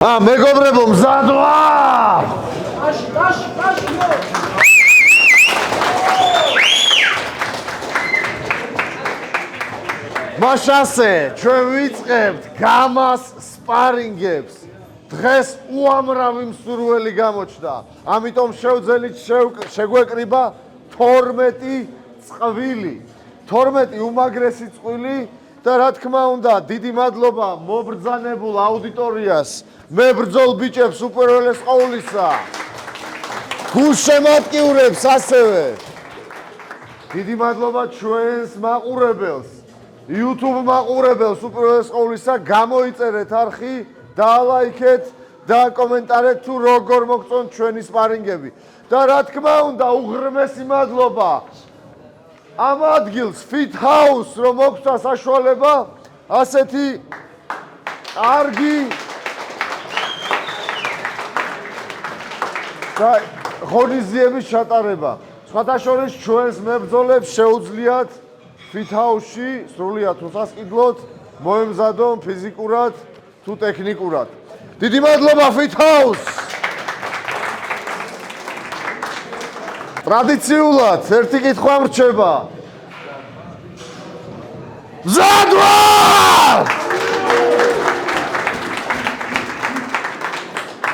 მეგობრებო, მზად ვარ! მაშასე, ჩვენ ვიწყებთ გამას სპარინგებს. დღეს უამრავი მსურველი გამოჩნდა. ამიტომ შევძელით შეგვეკრიბა 12 წყვილი. 12 უმაგრესი წყვილი და რა თქმა უნდა, დიდი მადლობა მობრძანებულ აუდიტორიას. მე ბრძოლ ბიჭებს უპირველეს ყოვლისა. გულშემატკივრებს ასევე. დიდი მადლობა ჩვენს მაყურებელს. YouTube მაყურებელს უპირველეს ყოვლისა გამოიწერეთ არხი, დაალაიქეთ და კომენტარეთ თუ როგორ მოგწონთ ჩვენი სპარინგები. და რა თქმა უნდა, უღრმესი მადლობა ამ ადგილს Fit House რომ მოგცვა საშუალება ასეთი კარგი და ღონისძიების ჩატარება. სხვათა შორის ჩვენს მებრძოლებს შეუძლიათ Fit House-ში სრულიად უსასყიდლოდ მოემზადონ ფიზიკურად თუ ტექნიკურად. დიდი მადლობა Fit House! ტრადიციულად ერთი კითხვა მრჩება. მზად ვარ!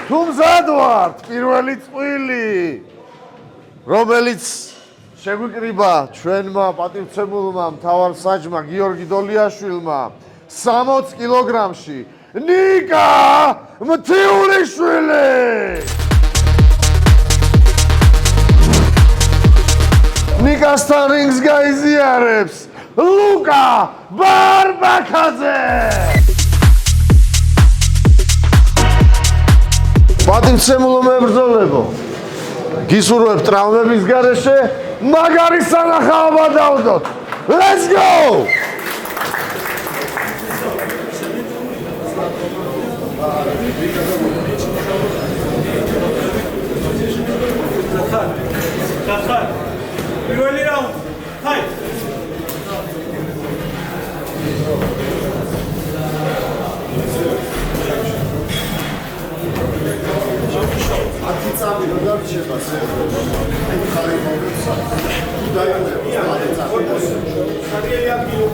თუ მზად ვართ, პირველი წყვილი, რომელიც შეგვიკრიბა ჩვენმა პატივცემულმა მთავარსაჯმა გიორგი დოლიაშვილმა 60 კილოგრამში ნიკა მთიულიშვილი! ნიკასთან რინგს გაიზიარებს ლუკა ბარბაკაძე! პატივცემულო მებრძოლებო, გისურვებ ტრავმების გარეშე მაგარი სანახაობა დავდოთ. Let's go! პირველი რაუნდი. ჰაი. ათი წამი რო დარჩება სერვერში. აი ხარი მოგეცა. თუ დაიწყება, საგელი ადგილი.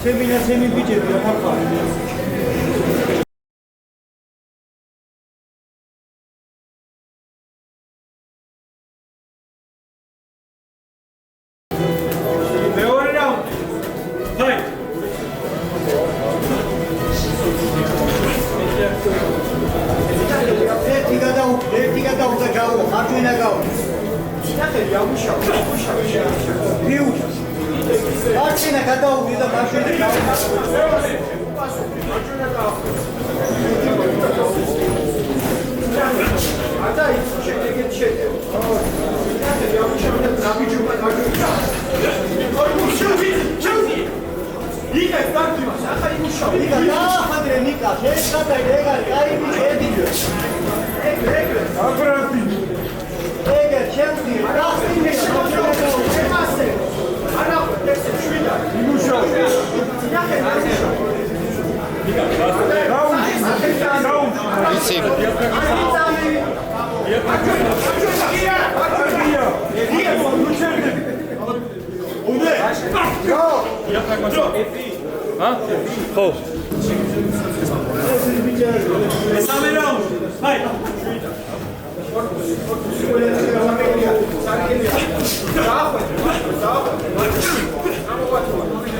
Semina biçebi yapar.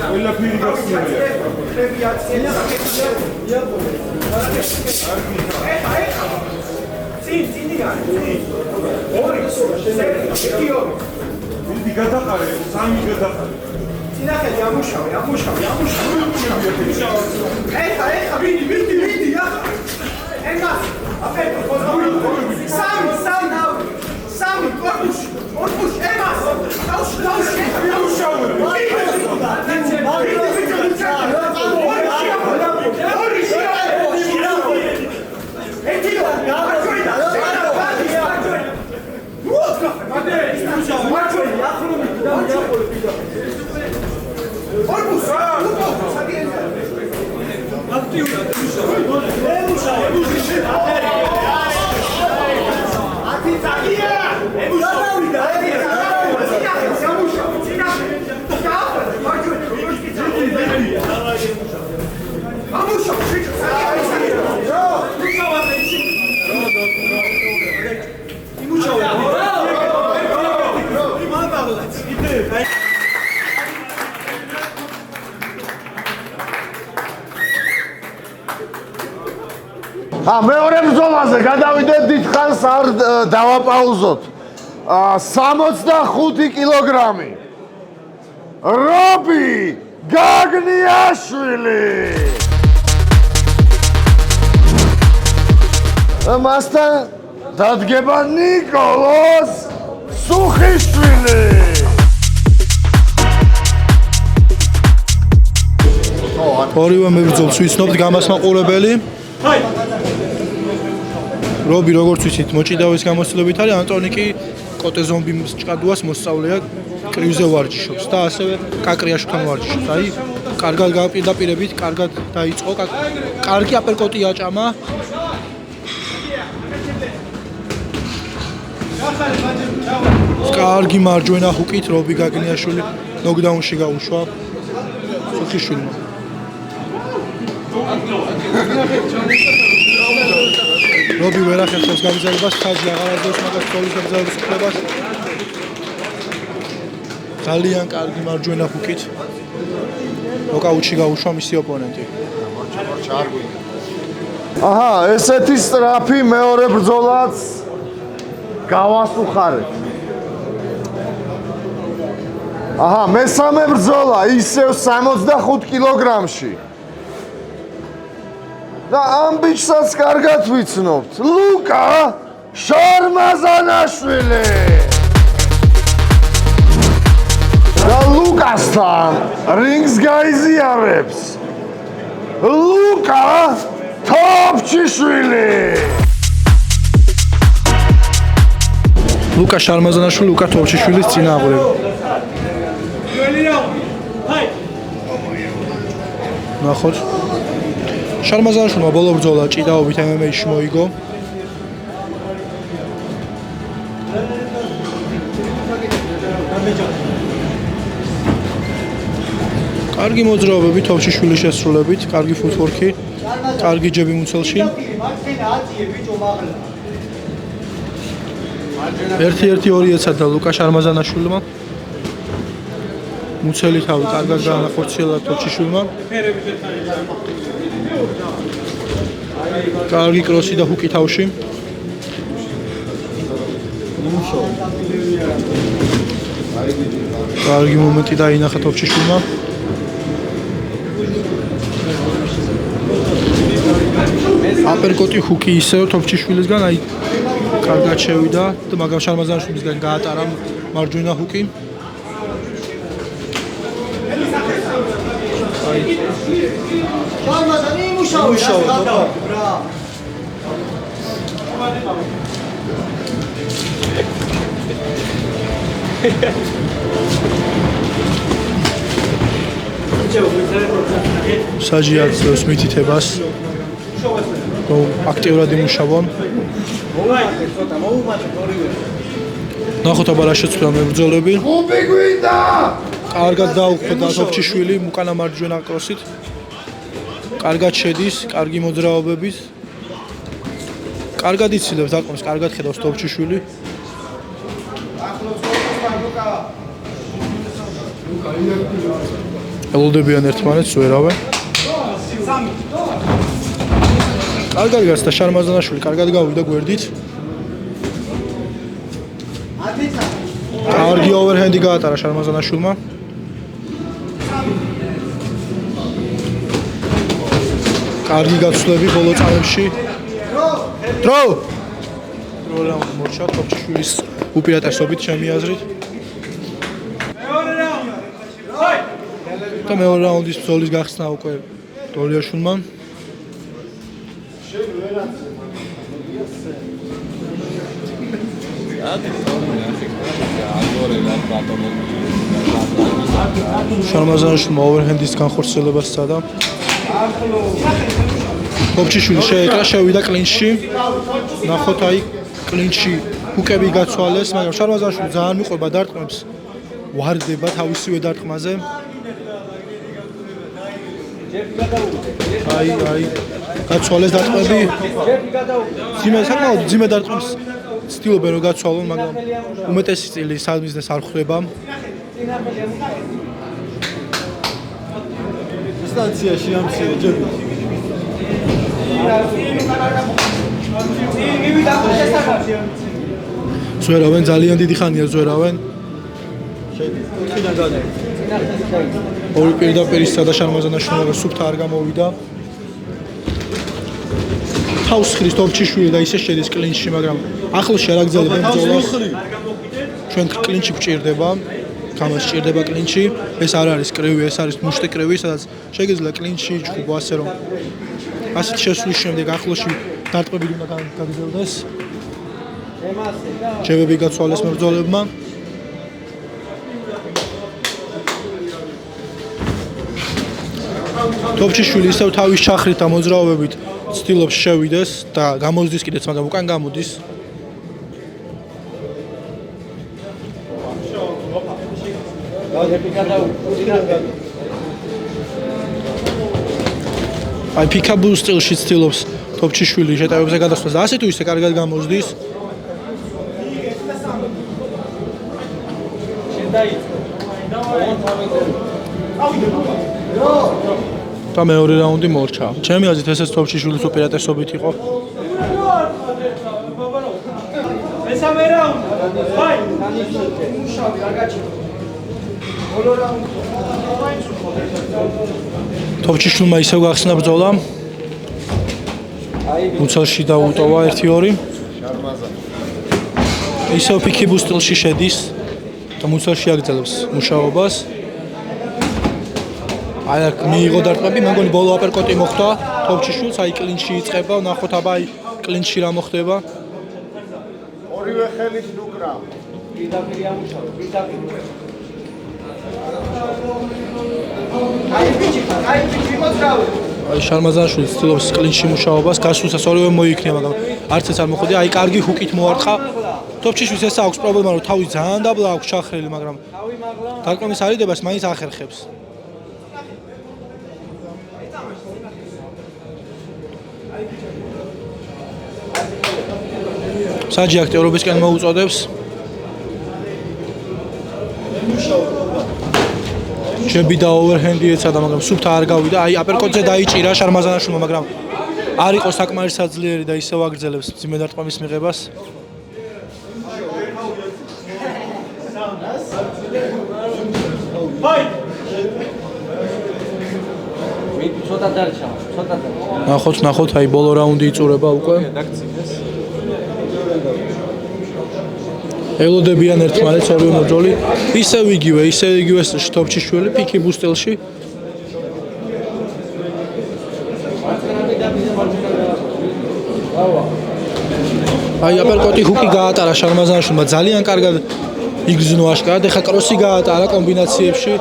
ყველაფერი გახსნილია. ვიდი გადაყარე, სამი გადაყარე. წინახეთი ამუშავე. ეხა, ვიდი, ახლა. ემას, აფეთო, სამი, ორბუში, ემას, დავუშვი, მეორე ბრძოლაზე გადავიდეთ დიდხანს არ დავაპაუზოთ. 65 კილოგრამი. რობი გაგნიაშვილი. მასთან დადგება ნიკოლოზ სუხიშვილი. ორივე მებრძოლს ვიცნობთ გამასმაყურებელი. რობი როგორც ვიცით მოჭიდავის გამოცდილებით არის, ანტონი კი კოტე ზომბის ჭკადუას მოსწავლეა, კრივზე ვარჯიშობს და ასევე კაკრიაშთან ვარჯიშობს. აი, კარგად გაპირდაპირებით, კარგად დაიწყო, კარგი აპერკოტი აჭამა. კარგი მარჯვენა ჰუკით რობი გაგნიაშვილი ნოკდაუნში გაუშვა სუხიშვილმა. რობი ვერ ახერხებს გამიზარებას, ხაზი აღარ აძლევს მაგას თოლის გამიზარების უფლებას. ძალიან კარგი მარჯვენა ჰუკით ნოკაუტში გაუშვა მისი ოპონენტი. აჰა, ესეთი სწრაფი მეორე ბრძოლაც გავასუხარეთ. აჰა, მესამე ბრძოლა ისევ 65 კილოგრამში. და ამბიჩსაც კარგად ვიცნობთ. ლუკა შარმაზანაშვილი. და ლუკასთან რინგს გაიზიარებს ლუკა თოფჩიშვილი. ლუკა შარმაზანაშვილი, ლუკა თოფჩიშვილის წინააღმდეგ. ნახოთ. შარმაზანაშვილმა ბოლო ბრძოლა ჭიდაობით MMA-ში მოიგო. კარგი მოძრაობები თოფჩიშვილის შესრულებით, კარგი ფუტვორკი, კარგი ჯები მუცელში. 1-1-2 ეცადა ლუკა შარმაზანაშვილმა. მუცელი თავი კარგად გაანახორციელა თოფჩიშვილმა. კარგი კროსი და ჰუკი თავში. კარგი მომენტი დაინახა თოფჩიშვილმა. აპერკოტი ჰუკი ისევ თოფჩიშვილისგან, აი კარგად შევიდა და მაგრამ შარმაზანაშვილისგან გაატარა მარჯვენა ჰუკი. შარმაზანი იმუშავა. საჯი აძლევს მითითებას, რომ აქტიურად იმუშავონ. ნახოთ აბა რა შეცვლა მებრძოლები. გუბი გვინდა. კარგად დაუხვდა თოფჩიშვილი უკანა მარჯვენა კროსით. კარგად შედის, კარგი მოძრაობებით. კარგად იცილებს დარტყმებს, კარგად ხედავს თოფჩიშვილი. ელოდებიან ერთმანეთს, ვერავე. კარგად გასდა შარმაზანაშვილი, კარგად გავიდა გვერდით. კარგი ოვერჰენდი გაატარა შარმაზანაშვილმა. კარგი გაცვლები ბოლო წამებში. დრო! დრო რაუნდი მორჩა თოფჩიშვილის უპირატესობით ჩემი აზრით. და მეორე რაუნდის ბრძოლის გახსნა უკვე დოლიაშვილმა. შარმაზანაშვილმა ოვერჰენდის განხორციელებას სცადა. თოფჩიშვილი შეეკრა, შევიდა კლინჩში. ნახოთ აი კლინჩში ჰუკები გაცვალეს, მაგრამ შარმაზანაშვილი ძალიან მიყვება დარტყმებს. ვარდება თავისივე დარტყმაზე. აი გაცვალეს დარტყმები. საკმაოდ ძიმე დარტყმებს ცდილობენ რომ გაცვალონ, მაგრამ უმეტესი წილი სამიზნეს არ ხვდება. დისტანციაში ამცირე ჯები. ზვერავენ ძალიან დიდი ხანია ზვერავენ. ორი პირდაპირ ისწავლა შარმაზანაშვილი, სუფთა არ გამოვიდა. თავს ხრის თოფჩიშვილი და ისე შედის კლინჩში, მაგრამ ახლოს არ აგრძელებენ ბრძოლას. ჩვენ კლინჩი გვჭირდება. თამაში ჭირდება კლინჩი. ეს არ არის კრივი, ეს არის მუშტი კრივი, სადაც შეგიძლია კლინჩი იჭუბო, ასე რომ ასეთ შესვლის შემდეგ ახლოში დარტყმები უნდა გაგრძელდეს. ჯებები გაცვალეს მებრძოლებმა. თოფჩიშვილი ისევ თავის ჩახრით და მოძრაობებით ცდილობს შევიდეს და გამოზდის კიდეც, მაგრამ უკან გამოდის. აი პიკაბულ სტილში ცდილობს თოფჩიშვილი შეტევებზე გადასვლას და ასე თუ ისე კარგად გამოზდის. და მეორე რაუნდი მორჩა. ჩემი აზრით ესეც თოფჩიშვილის უპირატესობით იყო. მესამე რაუნდი. ვაი! მუშავი რა გაჩნდა. ბოლო რაუნდი. თოფჩიშვილმა ისევ გახსნა ბრძოლა. მუცელში დაუტოვა 1-2. ისევ პიკიბულ სტილში შედის და მუცელში აგრძელებს მუშაობას. აი აქ მიიღო დარტყმები, მე მგონი ბოლო აპერკოტი მოხდა თოფჩიშვილს, აი კლინჩი იწყება, ნახოთ აბა აი კლინჩი რა მოხდება. ორივე ხელით ნუკრა. პირდაპირ ამუშავე, პირდაპირ. აი ბიჭი მოძრავე. აი შარმაზანაშვილი ცდილობს კლინჩში მუშაობას, გასვლისას ორივე მოიქნია, მაგრამ არც ეს არ მოხდა. აი კარგი ჰუკით მოარტყა. თოფჩიშვილს ეს აქვს პრობლემა, რომ თავი ძალიან დაბლა აქვს ჩახრილი, მაგრამ დარტყმის არიდებას მაინც ახერხებს. საჯი აქტიურობისკენ მოუწოდებს. ჯები და ოვერჰენდი ეცადა, მაგრამ სუფთა არ გავიდა. აი აპერკოტზე დაიჭირა შარმაზანაშვილმა, მაგრამ არ იყო საკმარისად ძლიერი და ისევ აგრძელებს მძიმე დარტყმის მიღებას. ცოტა დარჩა, ცოტა. ნახოთ, აი ბოლო რაუნდი იწურება უკვე. ელოდებიან ერთმანეთს ორივე მებრძოლი. ისევ იგივე სტილში თოფჩიშვილი, პიკიბულ სტილში. აი აპერკოტი ჰუკი გაატარა შარმაზანაშვილმა, ძალიან კარგად იგრძნო აშკარად, ეხა კროსი გაატარა კომბინაციებში.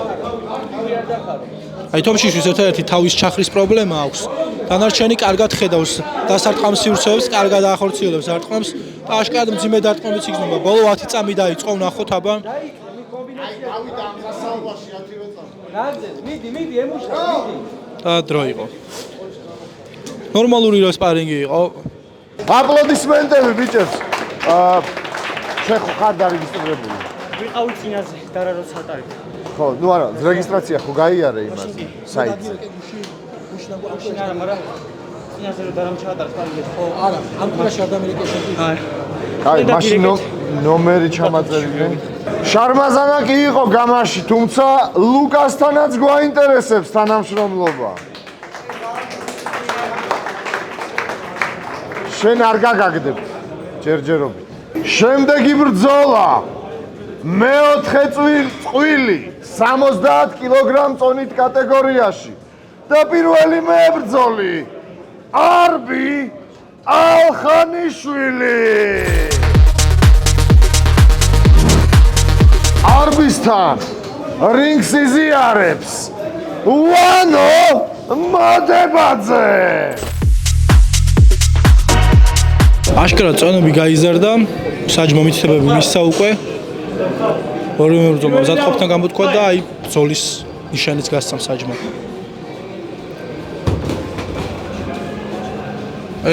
აი თოფჩიშვილს ერთადერთი თავის ჩახრის პრობლემა აქვს. დანარჩენი კარგად ხედავს დასარტყამს სივრცეებს, კარგად ახორციელებს დარტყმებს და აშკარად მძიმე დარტყმებიც იგრძნობა. ბოლო 10 წამი დაიწყო, ნახოთ აბა. აი გავიდა ამ გასაუბარში 10 წამი. მიდი, ემუშავე, მიდი. და დრო იყო. ნორმალური სპარინგი იყო. აპლოდისმენტები ბიჭებს. შენ ხარ დარეგისტრირებული? ვიყავი წინაზე და რა როცა ატარებ. ხო, ნუ არა, რეგისტრაცია ხო გაიარე იმაზე, საიტზე. არა, მაგრამ წინაზე რომ დარამ ჩაატარებ, კარგი. ხო, არა, ამ კვირაში ადამიანები არა. აი, მაშინ ნომერი ჩამაწერინე. შარმაზანა კი იყო გამარში, თუმცა ლუკასთანაც გვაინტერესებს თანამშრომლობა. შენ არ გაგაგდებ ჯერჯერობით. შემდეგი ბრძოლა. მეოთხე წვილი 70 კილოგრამ წონით კატეგორიაში და პირველი მებრძოლი არბი ალხანიშვილი. არბისთან რინგს იზიარებს ვანო მადებაძე. აშკარად წონები გაიზარდა, საჯმა მითითებები მისცა უკვე. ორივე მებრძოლმა მზადყოფთან გამოთქვა და აი ბრძოლის ნიშანიც გასცა საჯმა.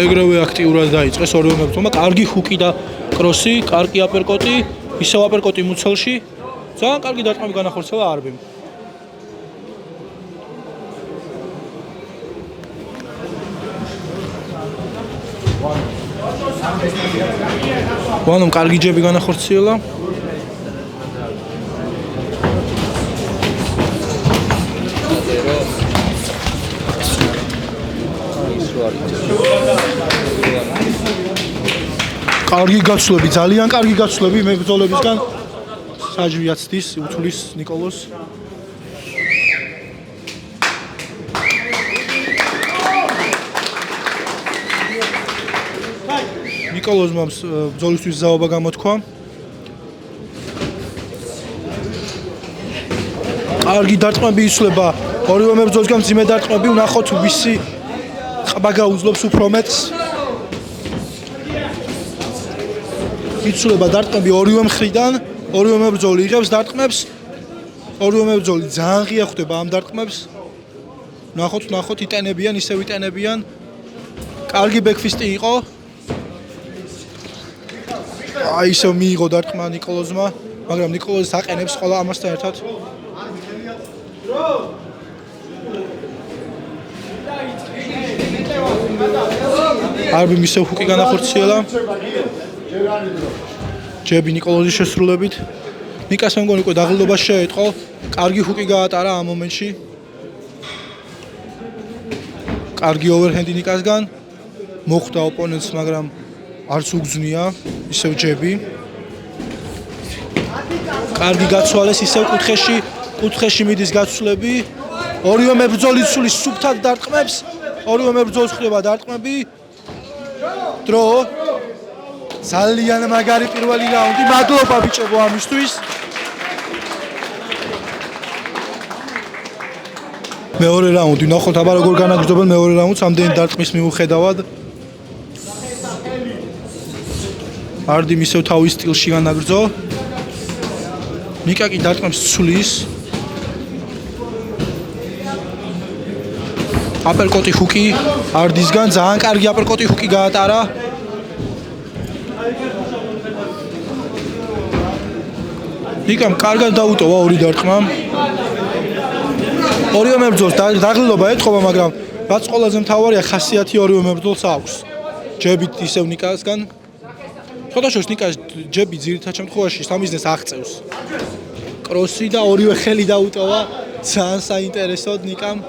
ეგრევე აქტიურად დაიწყეს ორივე მებრძოლმა, კარგი ჰუკი და კროსი, კარგი აპერკოტი, ისევ აპერკოტი მუცელში. ძალიან კარგი დარტყმები განახორციელა არბიმ. ვანომ კარგი ჯები განახორციელა. კარგი გაცვლები, ძალიან კარგი გაცვლები მებრძოლებისგან. საჯვი აცდის, უთulis ნიკოლოს. ნიკოლოზმა ბრძოლისთვის ზაობა გამოთქვა. კარგი დარტყმები იცვლება ორივე მებრძოლისგან მძიმე დარტყმები, ვნახოთ ვისი ყბა გაუძლობს უფრო მეტს. იცვლება დარტყმები ორივე მხრიდან, ორივე მებრძოლი იღებს დარტყმებს. ორივე მებრძოლი ძალიან ღია ხვდება ამ დარტყმებს. ვნახოთ იტენებიან, ისევ იტენებიან. კარგი ბექფისტი იყო. აი ისევ მიიღო დარტყმა ნიკოლოზმა, მაგრამ ნიკოლოზი აყენებს ყველა ამასთან ერთად. არბი ისევ ჰუკი განახორციელა. ჯები ნიკოლოზის შესრულებით. ნიკას მე მგონი უკვე დაღლილობაში შეეწყო. კარგი ჰუკი გაატარა ამ მომენტში. კარგი ოვერჰენდი ნიკასგან. მოხვდა ოპონენტს, მაგრამ არც უგზნია, ისევ ჯები. კარგი გაცვალეს, ისევ კუთხეში მიდის გაცვლები. ორივე მებრძოლი ცulis სუფთად დარტყმებს. ორივე მებრძოლს ხდება დარტყმები. დრო. ძალიან მაგარი პირველი რაუნდი. მადლობა ბიჭებო ამისთვის. მეორე რაუნდი, ნახოთ აბა როგორ განაგრძობენ მეორე რაუნდს ამდენი დარტყმის მიუხედავად. არდიმ ისევ თავის სტილში განაგრძო. ნიკა კი დარტყმებს ცulis. აპერკოტი ჰუკი არდისგან ძალიან კარგი აპერკოტი ჰუკი გაატარა. ნიკამ კარგად დაუტოვა ორი დარტყმა. ორივე მებრძოლს დაღლილობა ეთხოვა, მაგრამ რაც ყველაზე მთავარია ხასიათი ორივე მებრძოლს აქვს. ჯებით ისევ ნიკასგან. ხოდაშოს ნიკას ჯები ძირითად შემთხვევაში სამიზნეს აღწევს. კროსი და ორივე ხელი დაუტოვა. ძალიან საინტერესოდ ნიკამ.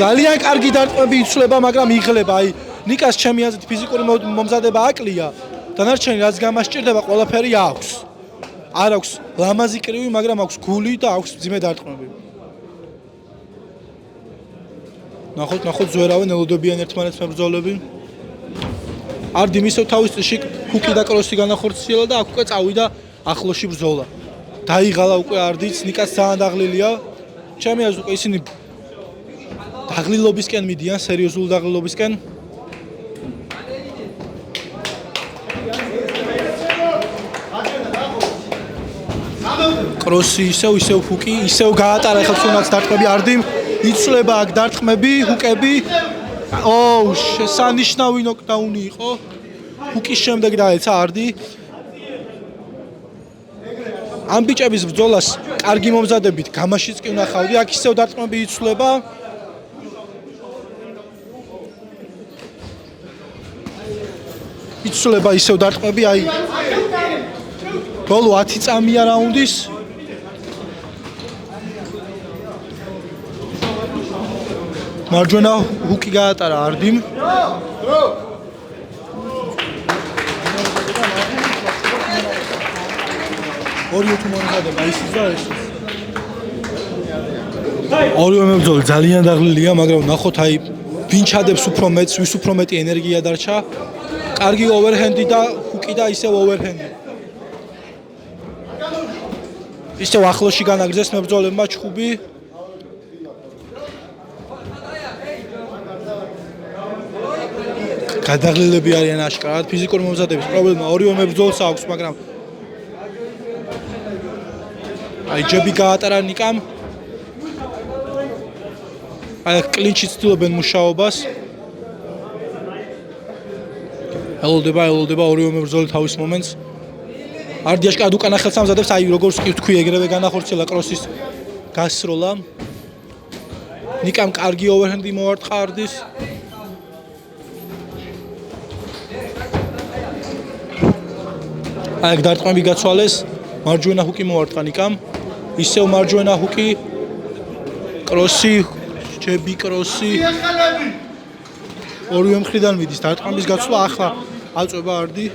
ძალიან კარგი დარტყმები იცვლება, მაგრამ იღლება. აი ნიკას ჩემი აზრით ფიზიკური მომზადება აკლია. დანარჩენი რაც გამასჭირდება, ყველაფერი აქვს. არ აქვს ლამაზი კრივი, მაგრამ აქვს გული და აქვს მძიმე დარტყმები. ნახოთ ზვერავენ ელოდებიან ერთმანეთს მებრძოლები. არდიმ ისევ თავის სტილში ჰუკი და კროსი განახორციელა და აქ უკვე წავიდა ახლოში ბრძოლა. დაიღალა უკვე არდიც, ნიკას ძალიან დაღლილია. ჩემი აზრით უკვე ისინი დაღლილობისკენ მიდიან, სერიოზულ დაღლილობისკენ. კროსი ისევ ჰუკი, ისევ გაატარა ხალხუნაც დარტყმები არდიმ, იცვლება აქ დარტყმები, ჰუკები. ოუ, შესანიშნავი ნოკდაუნი იყო. ჰუკის შემდეგ დაეცა არდი. ამ ბიჭების ბრძოლას კარგი მომზადებით გამაშიც კი ვნახავდი. აქ ისევ დარტყმები იცვლება. იცვლება ისევ დარტყმები, აი ბოლო 10 წამია რაუნდის. მარჯვენა ჰუკი გაატარა არდიმ. ორივე თუ მომზადება ისიც და ეს. ორივე მებრძოლი ძალიან დაღლილია, მაგრამ ნახოთ აი ვინ ჩადებს უფრო მეტს, ვის უფრო მეტი ენერგია დარჩა. კარგი ოვერჰენდი და ჰუკი და ისევ ოვერჰენდი. ისევ ახლოში განაგრძეს მებრძოლებმა ჩხუბი. გადაღლილები არიან აშკარად, ფიზიკური მომზადების პრობლემა ორივე მებრძოლს აქვს, მაგრამ აი ჯები გაატარა ნიკამ. აი კლინჩი ცდილობენ მუშაობას. ელოდება ორივე მებრძოლი თავის მომენტს. არდი აშკარად უკანა ხელს ამზადებს, აი როგორც კი თქვი ეგრევე განახორციელა კროსის გასროლა. ნიკამ კარგი ოვერჰენდი მოარტყა არდის. აი დარტყმები გაცვალეს, მარჯვენა ჰუკი მოარტყა ნიკამ. ისევ მარჯვენა ჰუკი, კროსი, ჯები კროსი. ორივე მხრიდან მიდის დარტყმების გაცვლა, ახლა აწვება არდი.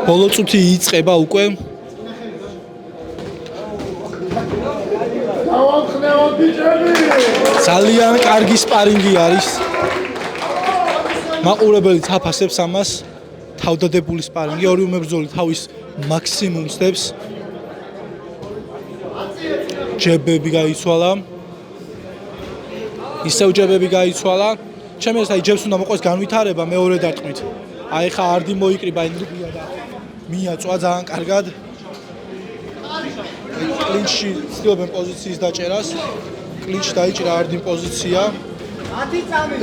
ბოლო წუთი იწყება უკვე. ძალიან კარგი სპარინგი არის. მაყურებელი თაფასებს ამას. თავდადებული სპარინგი, ორივე მებრძოლი თავის მაქსიმუმს დებს. ჯებები გაიცვალა. ისევ ჯებები გაიცვალა. ჩემი ეს აი ჯებს უნდა მოყოს განვითარება მეორე დარტყმით. აი ხა არდი მოიკრიბა ენერგია და მიაწვა ძალიან კარგად. კლინჩი ცდილობენ პოზიციის დაჭერას. კლინჩი დაიჭირა არდიმ პოზიცია.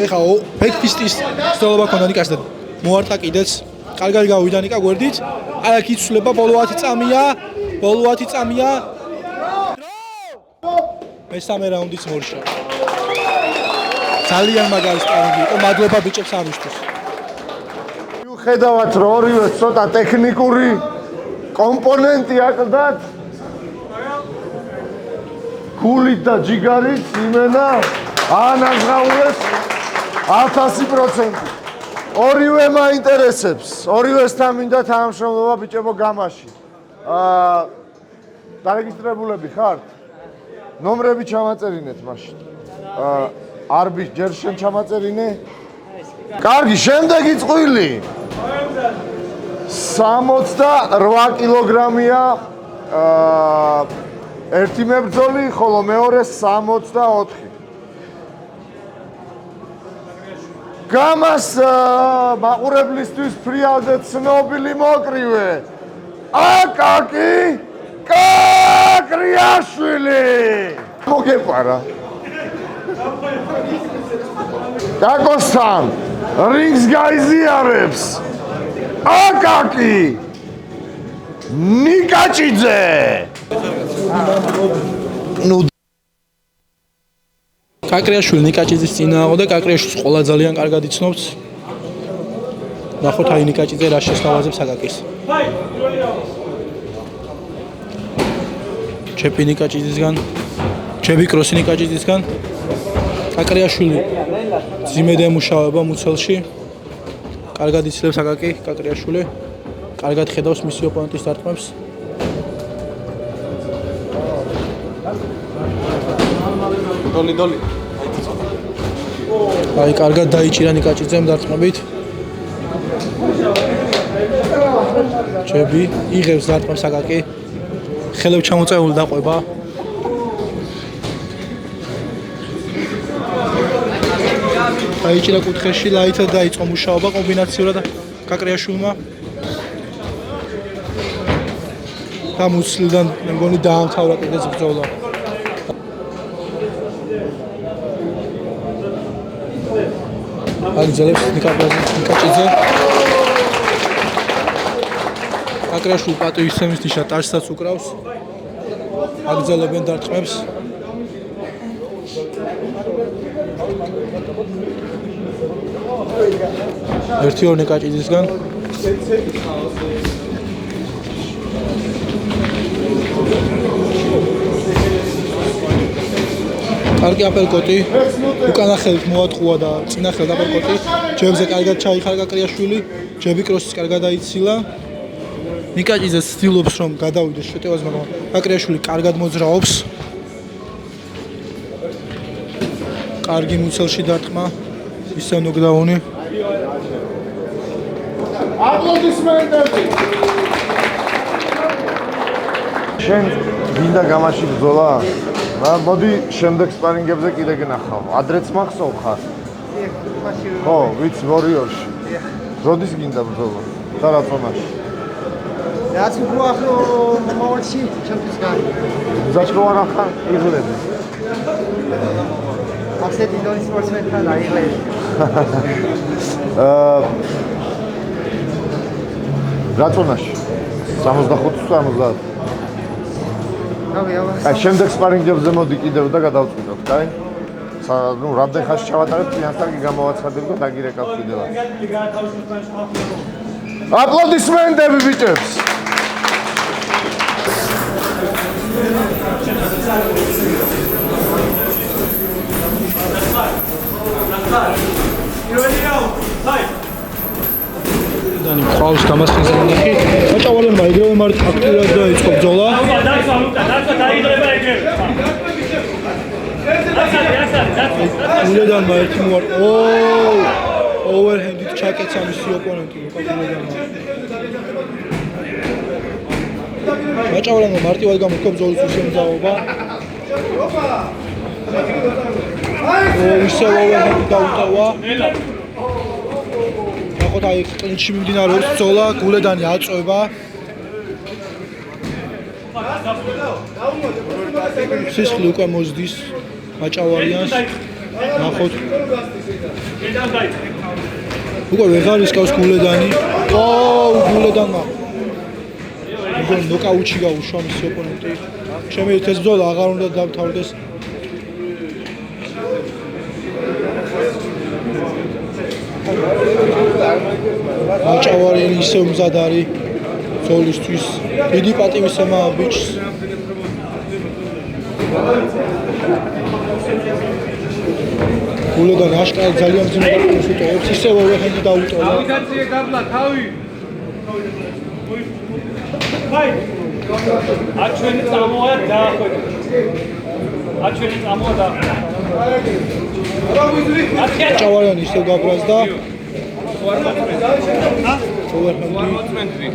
ეხა ბექფისტის ცდილობა ქონდა ნიკას და მოარტყა კიდეც. კარგად გავიდა ნიკა გვერდით. აი აქ იცვლება ბოლო 10 წამია. მესამე რაუნდიც მორჩა. ძალიან მაგარი სპარინგი იყო, მადლობა ბიჭებს ამისთვის. მიუხედავად რომ ორივე ცოტა ტექნიკური კომპონენტი აკლდათ, გულით და ჯიგარით იმენა აანაზღაურეს 1000%. ორივე მაინტერესებს, ორივესთან მინდა თანამშრომლობა ბიჭებო გამაში. დარეგისტრირებულები ხართ? ნომრები ჩამაწერინეთ მაშინ. არბის ჯერ შენ ჩამაწერინე? კარგი, შემდეგი წყვილი. 68 კილოგრამია ერთი მებრძოლი, ხოლო მეორე 64. გამას მაყურებლისთვის ფრიალზე ცნობილი მოკრივე. აკაკი კაკრიაშვილი. მოგეპარა. კაკოსთან რინგს გაიზიარებს აკაკი ნიკაჭიძე. ნუ კაკრიაშვილი ნიკაჭიძის წინააღმდეგ და კაკრიაშვილს ყოლა ძალიან კარგად იცნობს. ნახოთ აი ნიკაჭიძე რა შესთავაზებს აკაკის. ჩეპი ნიკაჭიძისგან, ჩები კროსი ნიკაჭიძისგან. კაკრიაშვილი ძიმედ ემუშავება მუცელში. კარგად იცლებს აკაკი კაკრიაშვილი. კარგად ხედავს მისი ოპონენტის დარტყმებს. დოლი. აი კარგად დაიჭირა ნიკაჭიძემ დარტყმებით. ჩები იღებს დარტყმებს აკაკი. ხელებ ჩამოწეული დაყვება. დაიჭირა კუთხეში, ლაითად დაიწყო მუშაობა კომბინაციურად კაკრიაშვილმა. და მუცლიდან მე მგონი დაამთავრა კიდეც ბრძოლა. აგზელებს ნიკაჭიძე. აკრიაშვილი პატივისცემის ნიშნად ტაჟსაც უკრავს. აგზელებენ დარტყმებს. ერთი ორ ნიკაჭიძისგან. კარგი აპერკოტი, უკანა ხელით მოატყუა და წინა ხელით აპერკოტი. ჯებზე კარგად ჩაიხარა კაკრიაშვილი, ჯები კროსის კარგად აიცილა. ნიკაჭიძე ცდილობს რომ გადავიდეს შეტევას, მაგრამ კაკრიაშვილი კარგად მოძრაობს. კარგი მუცელში დარტყმა, ისევ ნოკდაუნი. აპლოდისმენტები. შენ გინდა გამაში ბრძოლა? მოდი შემდეგ სპარინგებზე კიდე გნახავ. ადრეც მახსოვ ხარ? ხო, ვიცი ვორიორში. როდის გინდა ბრძოლა? და რა ზონაში? რაც უახლო მომავალში ჩემთვის გარი. ზაჭროვან ახლა იღლები. ასეთი დონის სპორტსმენთან აიღლები. რა ზონაში? 65-70. აი შემდეგ სპარინგებზე მოდი კიდევ და გადავწყვიტოთ, კაი? ნუ რამდენ ხანს ჩავატარებ, წინასწარ კი გამოვაცხადებ და დაგირეკავ კიდევაც. აპლოდისმენტები ბიჭებს. დანი ყავს გამასხიზა ნახი. საჭავალენმა იგივე მარტო აქტიურად დაიწყო ბრძოლა. გულედანმა ერთი მოარ. ოვერჰენდით ჩაკეცა მისი ოპონენტი გულედანმა. საჭავალენმა მარტივად გამოთქვა ბრძოლის უსამძაობა. ისევ ოვერჰენდით დაუტოვა. ნახოთ აი კლინჩი მიმდინარეობს ბრძოლა, გულედანი აწვება. სისხლი უკვე მოზდის მაჭავარიანს. ნახოთ. უკვე ვეღარ ისკავს გულედანი. გულედანმა. უკვე ნოკაუტში გაუშვა მისი ოპონენტი. ჩემი ეს ბრძოლა აღარ უნდა დამთავრდეს. მაჭავარიანი ისევ მზად არის ბრძოლისთვის. დიდი პატივისცემაა ბიჭს. გულედანი აშკარად ძალიან ძლიერ უტოვებს, ისევ ოვერჰენდი დაუტოვა. ავიკაციე გაბლა თავი. აი. აჩვენი წამოა დაახვედა. აჩვენი წამოა და. მაჭავარიანი ისევ გაბრაზდა. ოვერჰენდი.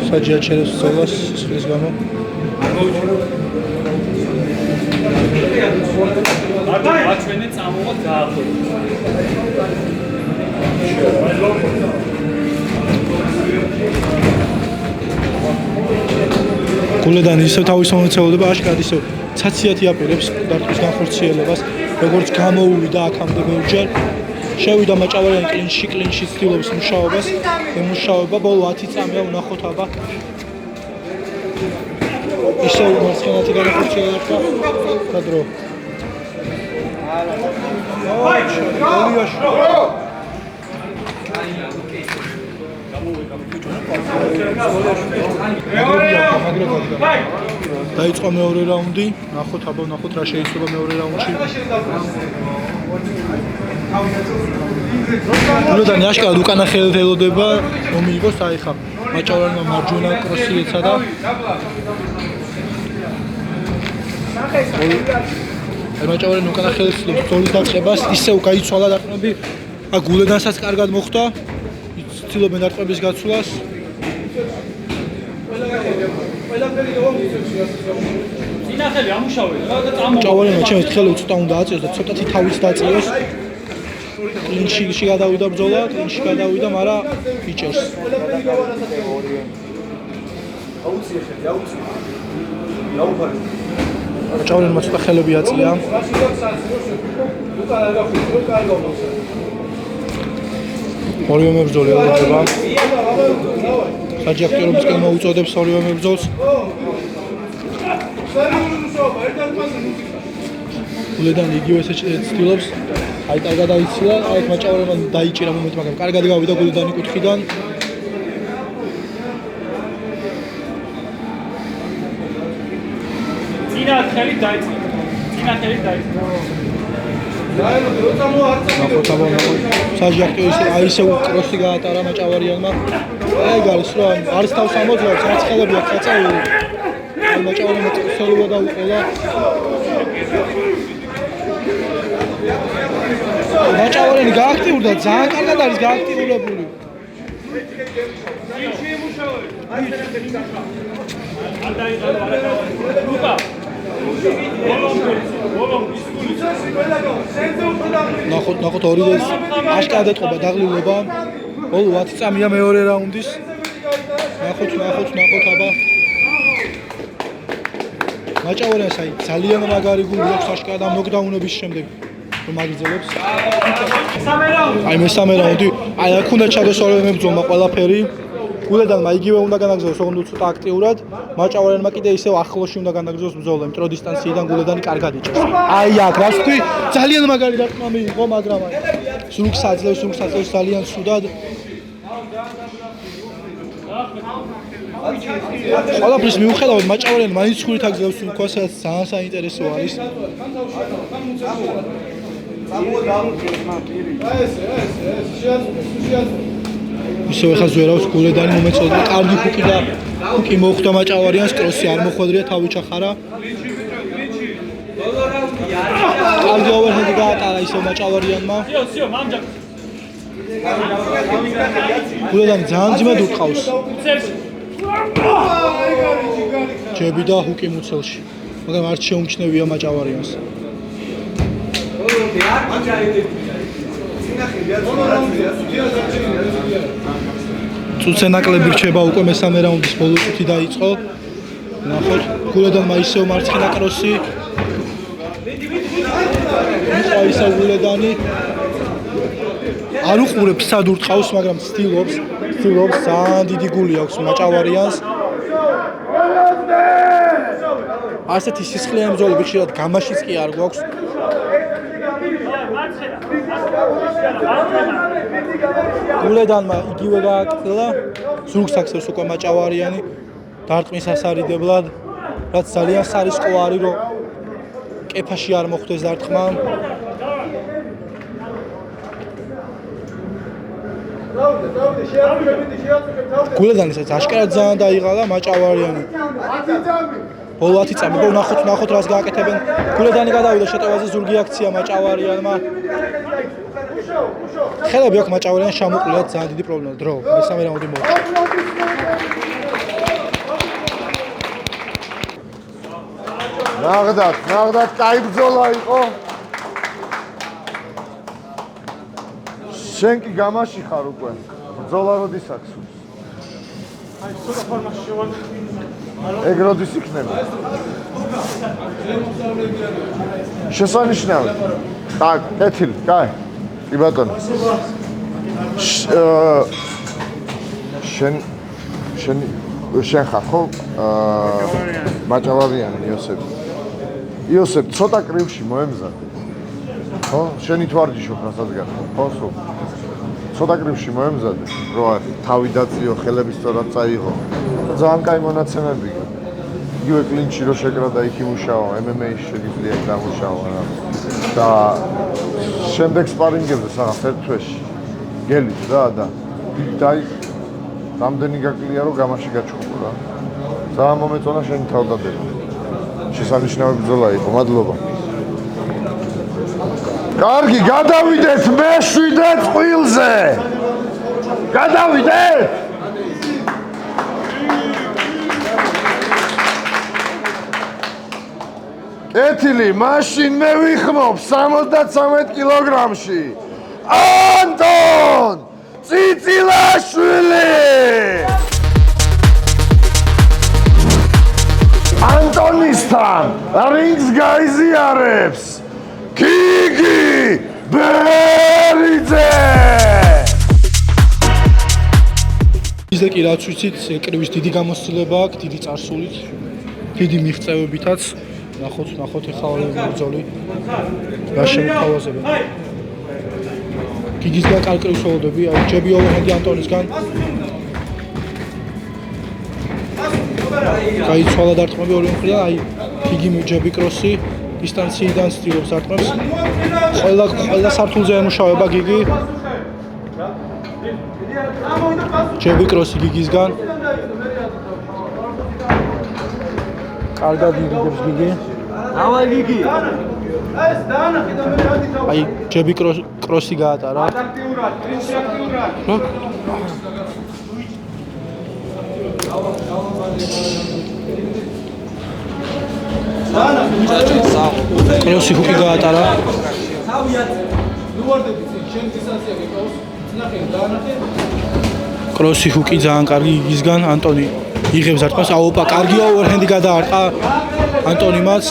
საჯაჩერეს ბრძოლას სისხლის გამო. აჩვენი წამოა დაახვედა. გულედანი ისევ თავის მომცეულობა აშკარად ისევ ცაციათ იაპირებს დარტყმის განხორციელებას, როგორც გამოუვიდა აქამდე ბევრჯერ. შევიდა მაჭავარიანი კლინჩში ცდილობს მუშაობას, ემუშაობა ბოლო 10 წამია ვნახოთ აბა. ისევ მარცხენათი განხორციელება და დრო. დაიწყო მეორე რაუნდი. ნახოთ აბა, ნახოთ რა შეიძლება მეორე რაუნდში. გულედანი აშკარად უკანა ხელით ელოდება რომ მიიღოს აი ხა მაჭავარიანმა მარჯვენა კროსი ეცადა. მაჭავარიანი უკანა ხელით ბრძოლის დაწყებას ისევ გაიცვალა დარტყმები. გულედანსაც კარგად მოხვდა. ცდილობენ დარტყმების გაცვლას. ინახელი ამუშავე და წამო. მაჭავარიანმა ჩემს ხელით ცოტა უნდა აწიოს და ცოტათი თავიც დაწიოს. კლინჩში გადავიდა ბრძოლა, კლინჩში გადავიდა, მაგრამ იჭერს. მაჭავარიანმა ცოტა ხელები აწია. ორივე მებრძოლი აღდება. ხაჯი აქტიურობისკენ მოუწოდებს ორივე მებრძოლს. გულედან იგივე ცდილობს. აი კარგად აიცილა, აი მაჭავარიანმა დაიჭირა მომენტი, მაგრამ კარგად გავიდა გულედანი კუთხიდან. წინა ხელი დაიწყო. ხაჯი აქტიურის აი ისე კროსი გაატარა მაჭავარიანმა. აი გალის რომ არის თავს ამოძრავს, რაც ხელები აქვს აწეული. აი მაჭავარიანმა წელობა დაუყოლა. მაჭავარიანი გააქტიურდა, ძალიან კარგად არის გააქტიურებული. ნახოთ ორივე აშკარად ეთყობა დაღლილობა. ბოლო 10 წამია მეორე რაუნდის. ნახოთ აბა. მაჭავარიანს აი ძალიან მაგარი გული აქვს აშკარად ამ ნოკდაუნების შემდეგ. რომ აგრძელებს. აი მესამე რაუნდი. აი აქ უნდა ჩადოს ორივე მებრძოლმა ყველაფერი. გულედანმა იგივე უნდა განაგრძელოს, ოღონდ ცოტა აქტიურად. მაჭავარიანმა კიდე ისევ ახლოში უნდა განაგრძელოს ბრძოლა, იმიტომ რომ დისტანციიდან გულედანი კარგად იჭერს. აი აქ რას თქვი? ძალიან მაგარი დარტყმა მიიღო, მაგრამ აი სრულს აძლევს ძალიან ცუდად. ყველაფრის მიუხედავად მაჭავარიანი მაინც ცურით აგრძელებს თვითონაც ძალიან საინტერესო არის. ისევ ახლა ზვერავს გულედანი მომეწოდა კარგი ჰუკი მოხვდა მაჭავარიანს კროსი არ მოხვედრია თავი ჩახარა კარგი ოვერჰედი გაატარა ისევ მაჭავარიანმა გულედანი ძალიან ძიმედ უყავს ჯები და ჰუკი მუცელში მაგრამ არ შეუმჩნევია მაჭავარიანს წუცენაკლები რჩება უკვე მესამე რაუნდის ბოლო წუთი დაიწყო. ნახოთ, გულედანმა ისევ მარცხენა კროსი. ისევ გულედანი. არ უყურებს სად ურტყავს, მაგრამ ცდილობს ძალიან დიდი გული აქვს მაჭავარიანს. ასეთი სისხლიანი ბრძოლები ხშირად გამაშიც კი არ გვაქვს. გულედანმა იგივე გააკრძალა ზურგს აქსერს უკვე მაჭავარიანი დარტყმის ასარიდებლად რაც ძალიან სარისკო არის რომ კეფაში არ მოხდეს დარტყმა გულედანისაც აშკარად ძალიან დაიღალა მაჭავარიანი ბოლო 10 წამი ნახოთ რას გააკეთებენ გულედანი გადავიდა შეტევაზე ზურგი აქცია მაჭავარიანმა ხელები აქვს მაჭავარიანს შემოყრიათ ძალიან დიდი პრობლემა დრო მესამე რაუნდი მოვა ნაღდათ კაი ბრძოლა იყო შენ კი გამაში ხარ უკვე ბრძოლა როდის აქვს აი ცოტა ფორმაში შევარ ეგ როდის იქნება შესანიშნავი так კეთილი კაი კი ბატონო შენ ხარ ხო მაჭავარიანი იოსებ ცოტა კრივში მოემზადე ხო შენი თვარჯიშობ რასაც გახდა ხო სულ ცოტა კრივში მოემზადე რო არ თავი დაწიო ხელები სწორად წაიღო ძალიან კაი მონაცემები იგივე კლინჩი რო შეკრა და იქ იმუშავა MMA-ში შეგიძლია დამუშავა და შემდეგ სპარინგებზე საღამოს ერთ თვეში გელით და დაი რამდენი გაკლია რომ გამაში გაჩხუბო რა ძალიან მომეწონა შენი თავდადება შესანიშნავი ბრძოლა იყო მადლობა კარგი გადავიდეთ მე-7 წყვილზე გადავიდეთ კეთილი მაშინ მე ვიხმობ 73 კილოგრამში ანტონ წიწილაშვილი ანტონისთან რინგს გაიზიარებს გიგი ბერიძე. ისე კი რაც ვიცით, კრივის დიდი გამოცდილება აქვს, დიდი წარსულით, დიდი მიღწევებითაც. ნახოთ ეხლა ორი ბრძოლი. რა შემოთავაზება. გიგისგან კარკრის ველოდები, აი ჯები ოვერჰენდი ანტონისგან. გაიცვალა დარტყმები ორი მხრიდან, აი გიგი ჯები კროსი დისტანციიდან ცდილობს დარტყმებს. ყველა სართულზე ემუშავება გიგი. ჯები კროსი გიგისგან. კარგად იგებს გიგი. ავა გიგი. აი ჯები კროსი გაატარა. კროსი ჰუკი გაატარა. კროსი ჰუკი ძალიან კარგი იგისგან ანტონი იღებს დარტყმას. აოპა კარგი ოვერჰენდი გადაარტყა ანტონიმაც.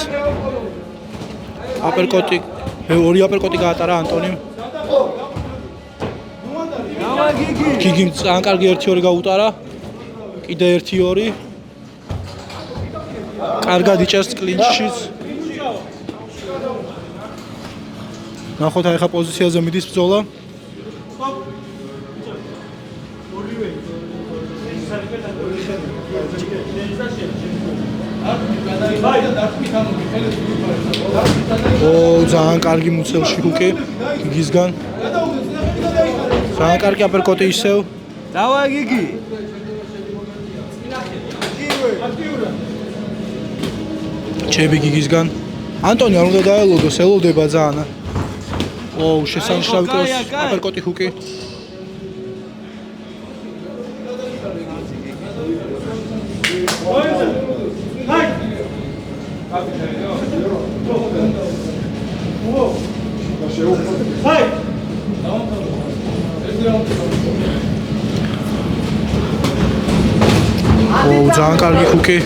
აპერკოტი ორი აპერკოტი გაატარა ანტონიმ. გიგიმ ძალიან კარგი 1-2 გაუტარა. კიდე 1-2. კარგად იჭერს კლინჩშიც. ნახოთ აი ხა პოზიციაზე მიდის ბრძოლა. ძალიან კარგი მუცელში ჰუკი გიგისგან. ძალიან კარგი აპერკოტი ისევ. დავა გიგი. ჩები გიგისგან. ანტონი არ უნდა დაელოდოს, ელოდება ძალიან. შესანიშნავი კროსი აპერკოტი ჰუკი. ძალიან კარგი ჰუკი.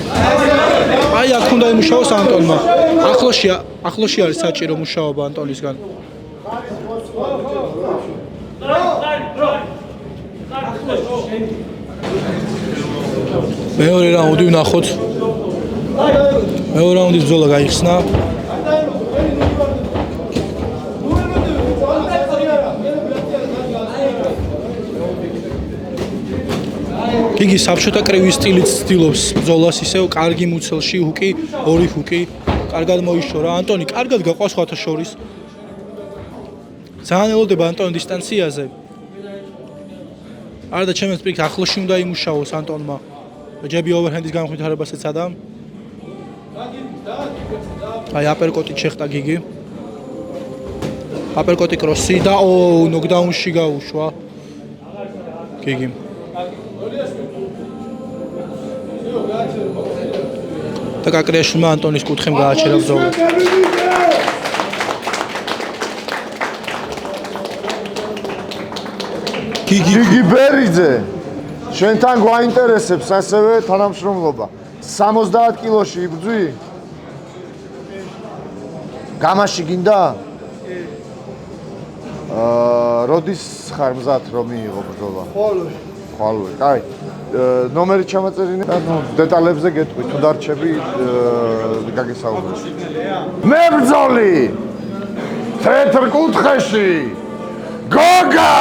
აი აქ უნდა იმუშაოს ანტონმა. ახლოში არის საჭირო მუშაობა ანტონისგან. მეორე რაუნდი ვნახოთ. მეორე რაუნდის ბრძოლა გაიხსნა. გიგი საბჭოთა კრივის სტილით ცდილობს ბრძოლას ისევ კარგი მუცელში ჰუკი, ორი ჰუკი, კარგად მოიშორა. ანტონი კარგად გაყავს სხვათა შორის. ძალიან ელოდება ანტონი დისტანციაზე. არდა ჩემს პირით ახლოში უნდა იმუშაოს ანტონმა. ჯები ოვერჰენდის განხვითარებას ეცადა. აი აპერკოტი ჩეხტა გიგი. აპერკოტი კროსი და ნოკდაუნში გაუშვა. გიგი. და კაკრიაშვილმა ანტონის კუთხემ გააჩერა ბრძოლა. გიგი ბერიძე ჩვენთან გვაინტერესებს ასევე თანამშრომლობა. 70 კილოში იბრძვი? გამაში გინდა? როდის ხარ მზად რომ მიიღო ბრძოლა? ხვალვე. კაი. ნომერი ჩამაწერინე და დეტალებზე გეტყვი თუ დარჩები გაგესაუბრებ. მებრძოლი თეთრ კუთხეში გოგა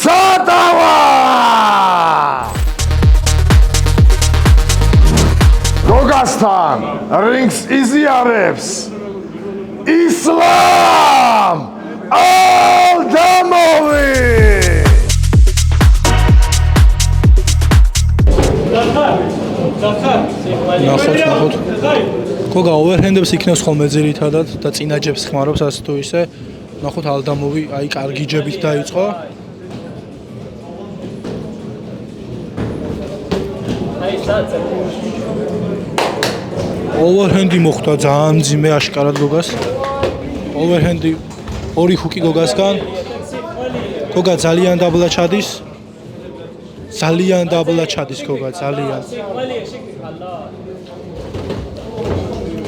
სატავა გოგასთან რინგს იზიარებს ისლამ ალდამოვი. ნახოთ. გოგა ოვერჰენდებს იქნებს ხოლმე ძირითადად და წინაჯებს ხმარობს ასე თუ ისე. ნახოთ ალდამოვი აი კარგი ჯებით დაიწყო. ოვერჰენდი მოხვდა ძალიან მძიმე აშკარად გოგას. ოვერჰენდი ორი ჰუკი გოგასგან. გოგა ძალიან დაბლა ჩადის. ძალიან დაბლა ჩადის გოგა ძალიან.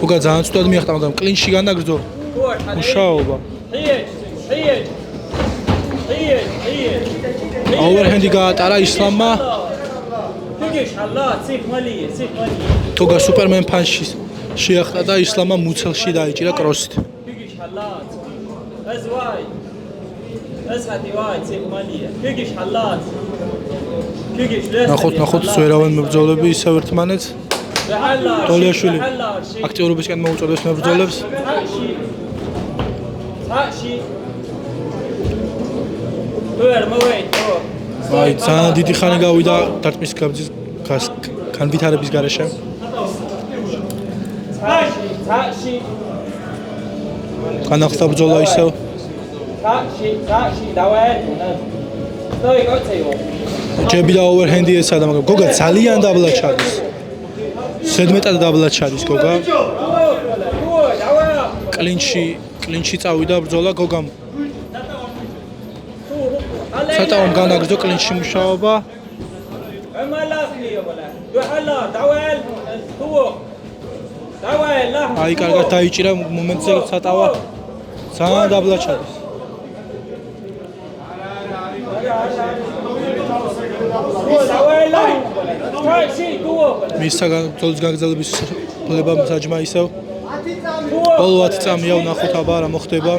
გოგა ძალიან ცუდად მიახტა, მაგრამ კლინჩში განაგრძო მუშაობა. Overhand გაატარა ისლამმა. გოგა სუპერმენ ფანში შეახტა და ისლამმა მუცელში დაიჭირა კროსით. ნახოთ ზვერავენ მებრძოლები ისევ ერთმანეთს. ტოლიაშვილი აქტიურობისკენ მოუწოდებს მებრძოლებს. აი, ძალიან დიდი ხანი გავიდა დარტყმის გაბძის განვითარების გარეშე. განახლდა ბრძოლა ისევ. ჯები და ოვერჰენდი ეცადა, მაგრამ გოგა ძალიან დაბლა ჩადის. ზედმეტად დაბლა ჩადის გოგა. კლინჩი წავიდა ბრძოლა გოგამ. ცოტამ განაგრძო კლინჩში მუშაობა. აი, კარგად დაიჭირა მომენტზე ცოტავა. ძალიან დაბლა ჩადის. მისაგან ბრძოლის გაგრძელების ბლება საჯმა ისევ. ბოლო 10 წამია ვნახოთ აბა რა მოხდება.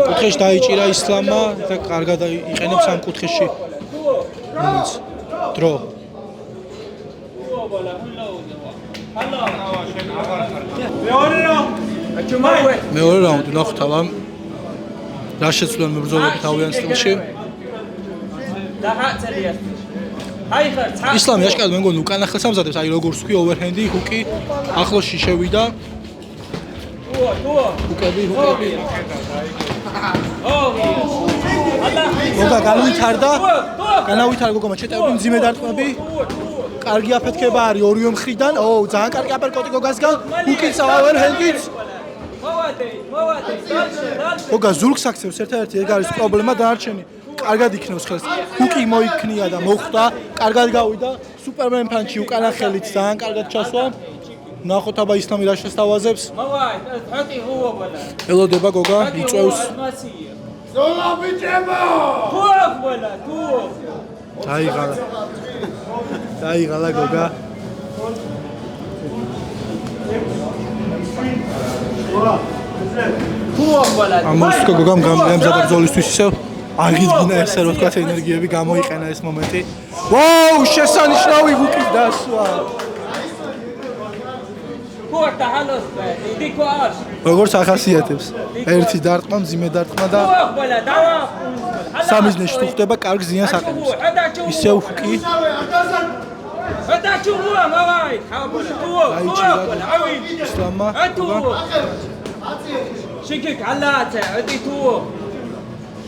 კუთხეში დაიჭირა ისლამმა და კარგად იყენებს ამ კუთხეში. მომენტს. დრო. მეორე რაუნდი ვნახოთ აბა. რა შეცვლიან მებრძოლები თავიანთ სტილში. ისლამი აშკარად მე მგონი უკანა ხელს ამზადებს, აი როგორც ვთქვი, ოვერჰენდი, ჰუკი, ახლოსში შევიდა. ჰუკები. გოგა განვითარდა გოგომა ჩეტეები მძიმე დარტყმები. კარგი აფეთქება არის ორივე მხრიდან. ძალიან კარგი აპერკოტი გოგასგან. ჰუკიც ოვერჰენდიც. გოგა ზურგს აქცევს ერთ-ერთი ეგ არის პრობლემა დანარჩენი. კარგად იქნევს ხელს. ჰუკი მოიქნია და მოხვდა. კარგად გავიდა. სუპერმენ ფანჩი უკანა ხელით ძალიან კარგად ჩასვა. ნახოთ აბა ისლამი რა შესთავაზებს. ელოდება გოგა, იწევს. ზოლა ბიჭებო! დაიღალა გოგა. ამოსკო გოგამ გამზადა ბრძოლისთვის ისევ. აღიდგინა ესე რომ თქვა ენერგიები გამოიყენა ეს მომენტი. ვაუ, შესანიშნავი ჰუკის დასვა. როგორც ახასიათებს. ერთი დარტყმა, მძიმე დარტყმა და სამიზნეში თუ ხდება, კარგ ზიანს აყენებს. ისევ ჰუკი. ისლამმა.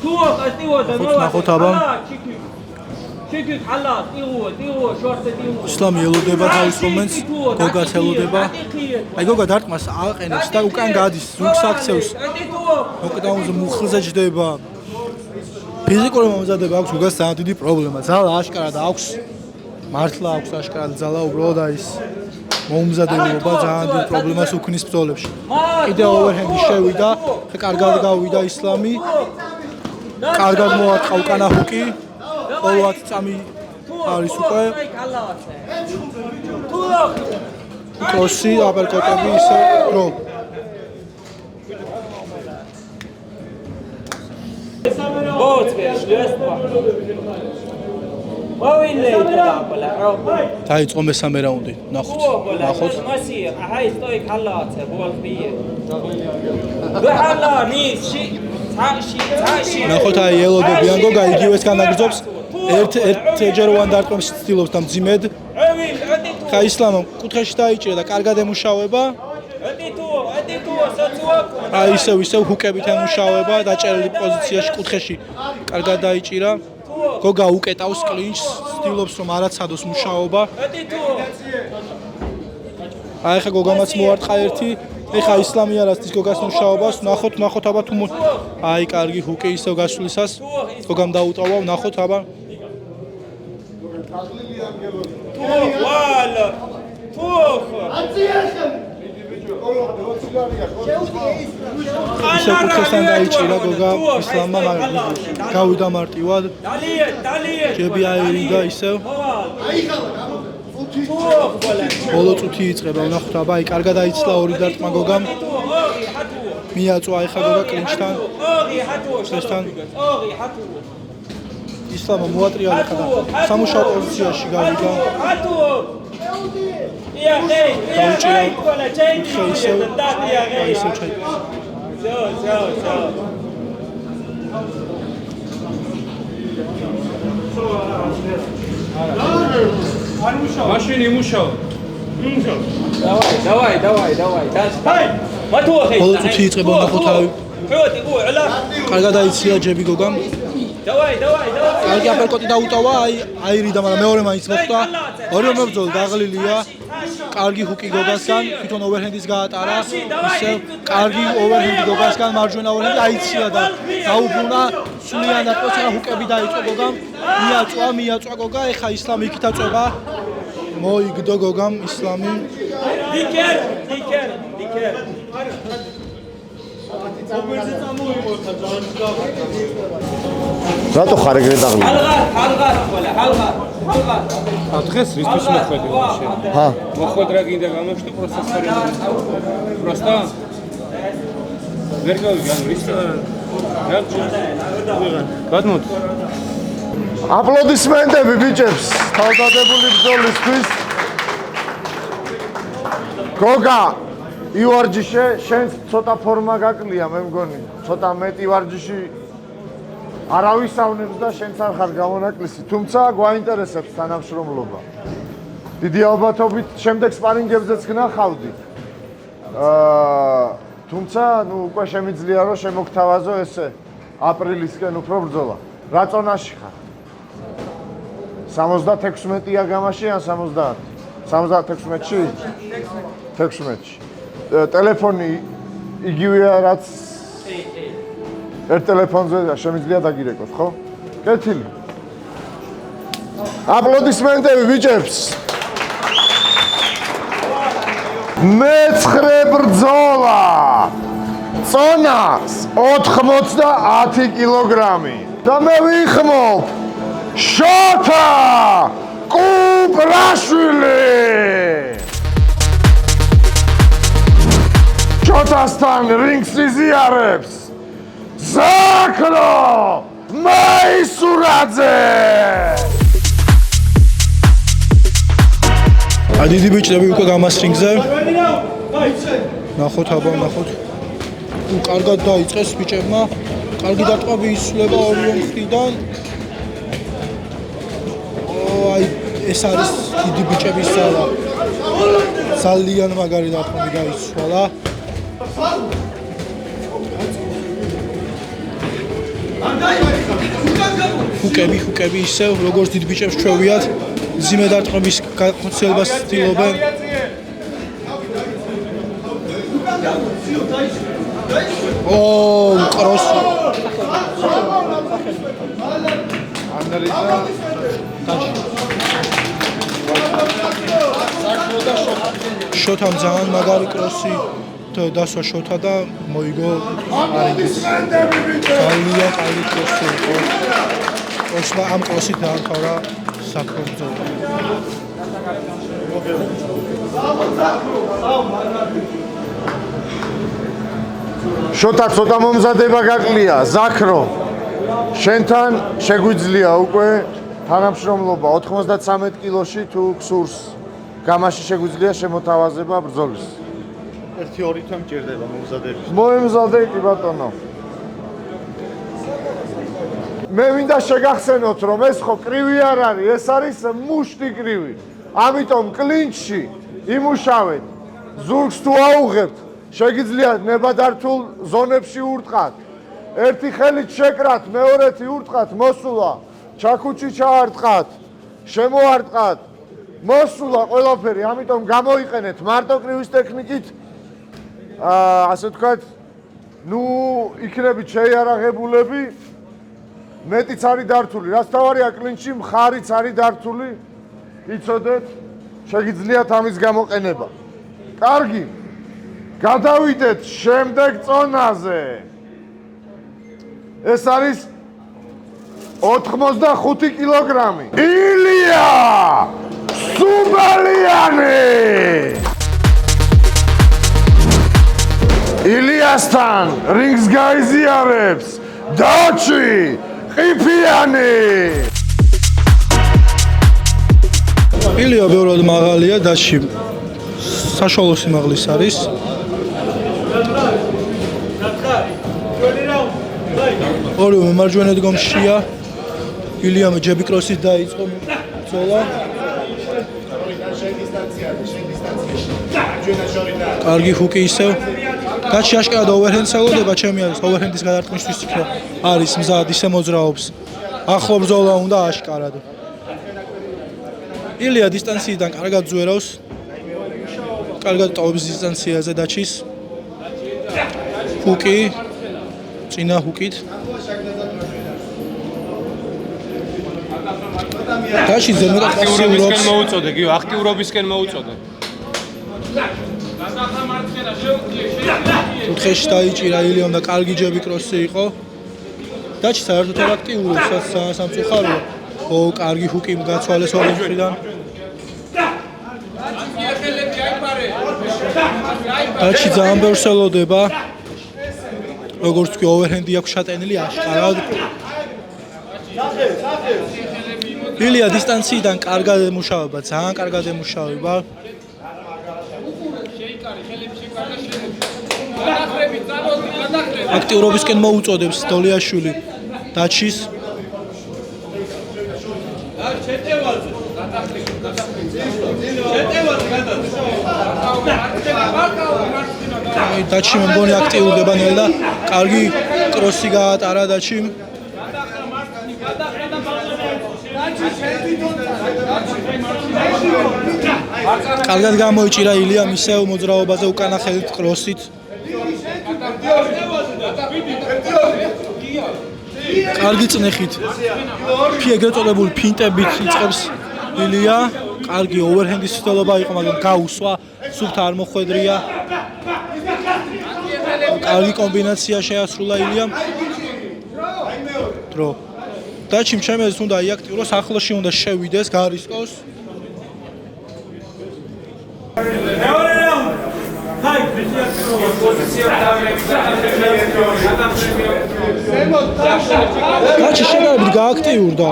ნახოთ აბა. ისლამი ელოდება თავის მომენტს, გოგაც ელოდება. აი გოგა დარტყმას აყენებს და უკან გადის, ზურგს აქცევს. ნოკდაუნზე მუხლზე ჯდება. ფიზიკური მომზადება აქვს გოგას ძალიან დიდი პრობლემა. ძალა აშკარად აქვს. მართლა აქვს აშკარად ძალა, უბრალოდ ის მომზადებობა ძალიან დიდი პრობლემას უქმნის ბრძოლებში. კიდე ოვერჰენდი შევიდა, კარგად გავიდა ისლამი. კარგად მოაწყა უკანა ჰუკი. ბოლო 10 წამი არის უკვე. კროსი, აპერკოტები ისე დრო. დაიწყო მესამე რაუნდი. ნახოთ. ნახოთ აი ელოდებიან გოგა იგივეს განაგრძობს. ერთჯეროვან დარტყმებს ცდილობს და მძიმედ. ხა ისლამამ კუთხეში დაიჭირა და კარგად ემუშავება. აი ისევ ჰუკებით ემუშავება დაჭერილი პოზიციაში კუთხეში კარგად დაიჭირა. გოგა უკეტავს კლინჩს, ცდილობს რომ არაცადოს მუშაობა. აი ხა გოგამაც მოარტყა ერთი. ეხა ისლამი არასდის გოგას მუშაობას. ნახოთ აბა თუ აი კარგი ჰუკი ისევ გასვლისას გოგამ დაუტოვა. ნახოთ აბა. ისე კუთხესთან დაიჭირა გოგა ისლამმა, მაგრამ გავიდა მარტივად. ჯები აერიდა ისევ. ბოლო წუთი იწყება, ვნახოთ აბა, აი კარგად აიცლა ორი დარტყმა გოგამ. მიაწვა ეხა გოგა კლინჩთან. ესთან ისლამმა მოატრიალა ხა და სამუშაო პოზიციაში გავიდა. машине мушал. давай. ბოლო წუთი იწყება, ვნახოთ აბა. კარგად აიცია ჯები გოგამ. კარგი აპერკოტი დაუტავა, აირიდა, მაგრამ მეორე მაინც მოხვდა. ორივე მებრძოლი დაღლილია. კარგი ჰუკი გოგასგან, თვითონ ოვერჰენდის გაატარა. ისევ კარგი ოვერჰენდი გოგასგან, მარჯვენა ოვერჰენდი აიცია და დაუბრუნა. სულიან დაწესა ჰუკები დაიწყო გოგამ. მიაწვა გოგა, ეხა ისლამი იქით აწובה. მოიგდო გოგამ ისლამი. დიკერ. რატო ხარ ეგრე დაღლილი? დღეს რისთვის მოხვედი ვაშე? ჰა. მოხვედ რა გინდა გამოჩნდა პროსტა? ვერ გავიგე, ანუ რის რა გადმოთ. აპლოდისმენტები ბიჭებს, თავდადებული ბრძოლისთვის. გოგა ივარჯიშე, შენს ცოტა ფორმა გაკლია, მე მგონი. ცოტა მეტი ვარჯიში არავისავნებს და შენც არ ხარ გამონაკლისი, თუმცა გვაინტერესებს თანამშრომლობა. დიდი ალბათობით შემდეგ სპარინგებზეც გნახავდი. თუმცა, უკვე შემიძლია რომ შემოგთავაზო ესე აპრილისკენ უფრო ბრძოლა. რა წონაში ხარ? 76-ია გამაში ან 70? 76-ში? 16-ში. ტელეფონი იგივეა რაც ერთ ტელეფონზე შემიძლია დაგირეკოთ, ხო? კეთილი. აპლოდისმენტები ბიჭებს. მეცხრე ბრძოლა. წონას 90 კილოგრამი. და მე ვიხმობ შოთა კუპრაშვილი. შოთასთან რინგს იზიარებს ზაქრო მაისურაძე. დიდი ბიჭები უკვე გამასრინგზე. ნახოთ აბა, ნახოთ. კარგად დაიწყეს ბიჭებმა. კარგი დარტყმები ისულება ორივე მხრიდან. აი ეს არის დიდი ბიჭების ზალა. ძალიან მაგარი დარტყმები გაიცვალა. ჰუკები ისევ როგორც დიდ ბიჭებს ჩვევიათ მძიმე დარტყმების განხორციელებას ცდილობენ. კროსი შოთამ ძალიან მაგარი კროსი დასვა შოთა და მოიგო არიგის. ძალიან კარგი კროსი იყო. ოსმა ამ კროსით დაამთავრა საფრთხე. შოთა ცოტა მომზადება გაკლია, ზაქრო. შენთან შეგვიძლია უკვე თანამშრომლობა 93 კილოში თუ გსურს. გამაში შეგვიძლია შემოთავაზება ბრძოლის. 1-2 თვე მჭირდება მომზადების. მოემზადე კი ბატონო. მე მინდა შეგახსენოთ რომ ეს ხო კრივი არ არის, ეს არის მუშტი კრივი. ამიტომ კლინჩში იმუშავეთ. ზურგს თუ აუღებთ, შეგიძლიათ ნებადართულ ზონებში ურტყათ. ერთი ხელით შეკრათ, მეორეთი ურტყათ, მოსულა, ჩაქუჩი ჩაარტყათ, შემოარტყათ, მოსულა ყველაფერი, ამიტომ გამოიყენეთ მარტო კრივის ტექნიკით. ასე ვთქვათ, იქნებით შეიარაღებულები, მეტიც არის დართული. რაც თავარია კლინჩში მხარიც არის დართული. იცოდეთ, შეგიძლიათ ამის გამოყენება. კარგი. გადავიდეთ შემდეგ წონაზე. ეს არის 85 კილოგრამი. ილია სუბალიანი. ილიასთან რინგს გაიზიარებს დაჩი ყიფიანი. ილია ბევრად მაღალია, დაჩი საშუალო სიმაღლის არის. ორივე მარჯვენა დგომშია. ილიამ ჯები კროსით დაიწყო ბრძოლა. კარგი ჰუკი ისევ. დაჩი აშკარად ოვერჰენდს ელოდება, ჩემი არის ოვერჰენდის გადარტყმისთვის იქნება არის მზად ისე მოძრაობს. ახლო ბრძოლა უნდა აშკარად. ილია დისტანციიდან კარგად ძვერავს. კარგად ტოვებს დისტანციაზე დაჩის. ჰუკი წინა ჰუკით. დაჩი ზემოთ აქტიურობისკენ მოუწოდე, გიო, აქტიურობისკენ მოუწოდე. კუთხეში დაიჭირა ილიამ და კარგი ჯები კროსი იყო. დაჩი საერთოდ არ აქტიურობს, სამწუხაროა. ო, კარგი ჰუკი გაცვალეს ორი მხრიდან. დაჩი ძალიან ბევრს ელოდება. როგორც თქვი, ოვერჰენდი აქვს შატენილი აშკარად. ილია დისტანციიდან კარგად ემუშავება, ძალიან კარგად ემუშავება. აქტიურობისკენ მოუწოდებს დოლიაშვილი დაჩის. დაჩი მე მგონი აქტიურდება ნელ და კარგი კროსი გაატარა დაჩიმ. კარგად გამოიჭირა ილიამ ისევ მოძრაობაზე უკანა ხელით კროსით. კარგი წნეხით. ეგრეთ წოდებული ფინტებით იწყებს ილია. კარგი ოვერჰენდის ცდელობა იყო, მაგრამ გაუსვა, სუფთა არ მოხვედრია. კარგი კომბინაცია შეასრულა ილიამ. დრო. დაჩიმ ჩემი აზრით უნდა იაქტიუროს, ახლოში უნდა შევიდეს, გარისკოს. დაჩი შედარებით გააქტიურდა.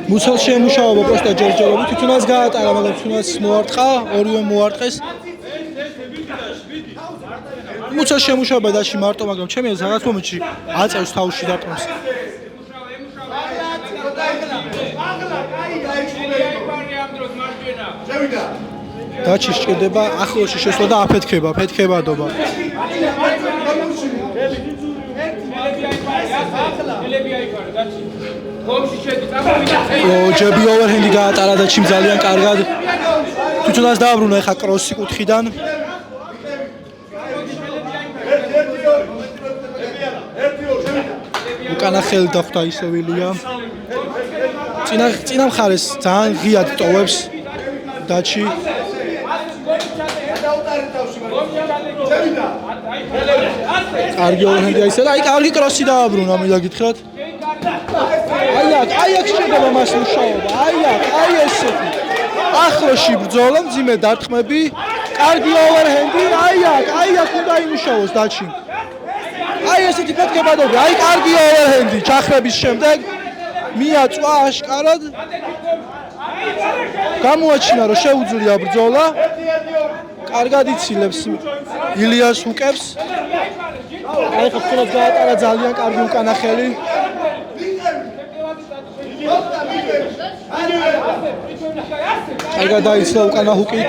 მუცელს შეემუშავა პროსტა ჯერჯერობით, თვითონაც გაატარა, მაგრამ თვითონაც მოარტყა, ორივე მოარტყეს. მუცელს შეემუშავა დაჩი მარტო, მაგრამ ჩემი აზრით რაღაც მომენტში აწევს თავში დარტყმას. დაჩი სჭირდება ახლოში შესვლა და აფეთქება, ფეთქებადობა. ჯები ოვერჰენდი გაატარა და ჩიმ ძალიან კარგად. თვითონაც დააბრუნა ეხა კროსი კუთხიდან. უკანა ხელი დახვდა ისევ ილიამ. წინა მხარეს ძალიან ღიად ტოვებს დაჩი. კარგი ოვერჰენდი აისა და აი კარგი კროსი დააბრუნა, მინდა გითხრათ. აი აქ შეიძლება მას მუშაობა. აი ესეთი. ახლოში ბრძოლა, მძიმე დარტყმები, კარგი ოვერჰენდი, აი აქ უნდა იმუშაოს დაჩი. აი ესეთი ფეთქებადობა, აი კარგი ოვერჰენდი ჩახრების შემდეგ მიაწვა აშკარად. გამოაჩინა რომ შეუძლია ბრძოლა. კარგად იცილებს ილიას უკებს. აი ხო თუნდაც გაატარა ძალიან კარგი უკანა ხელი. კარგად დაიცლა უკანა ჰუკი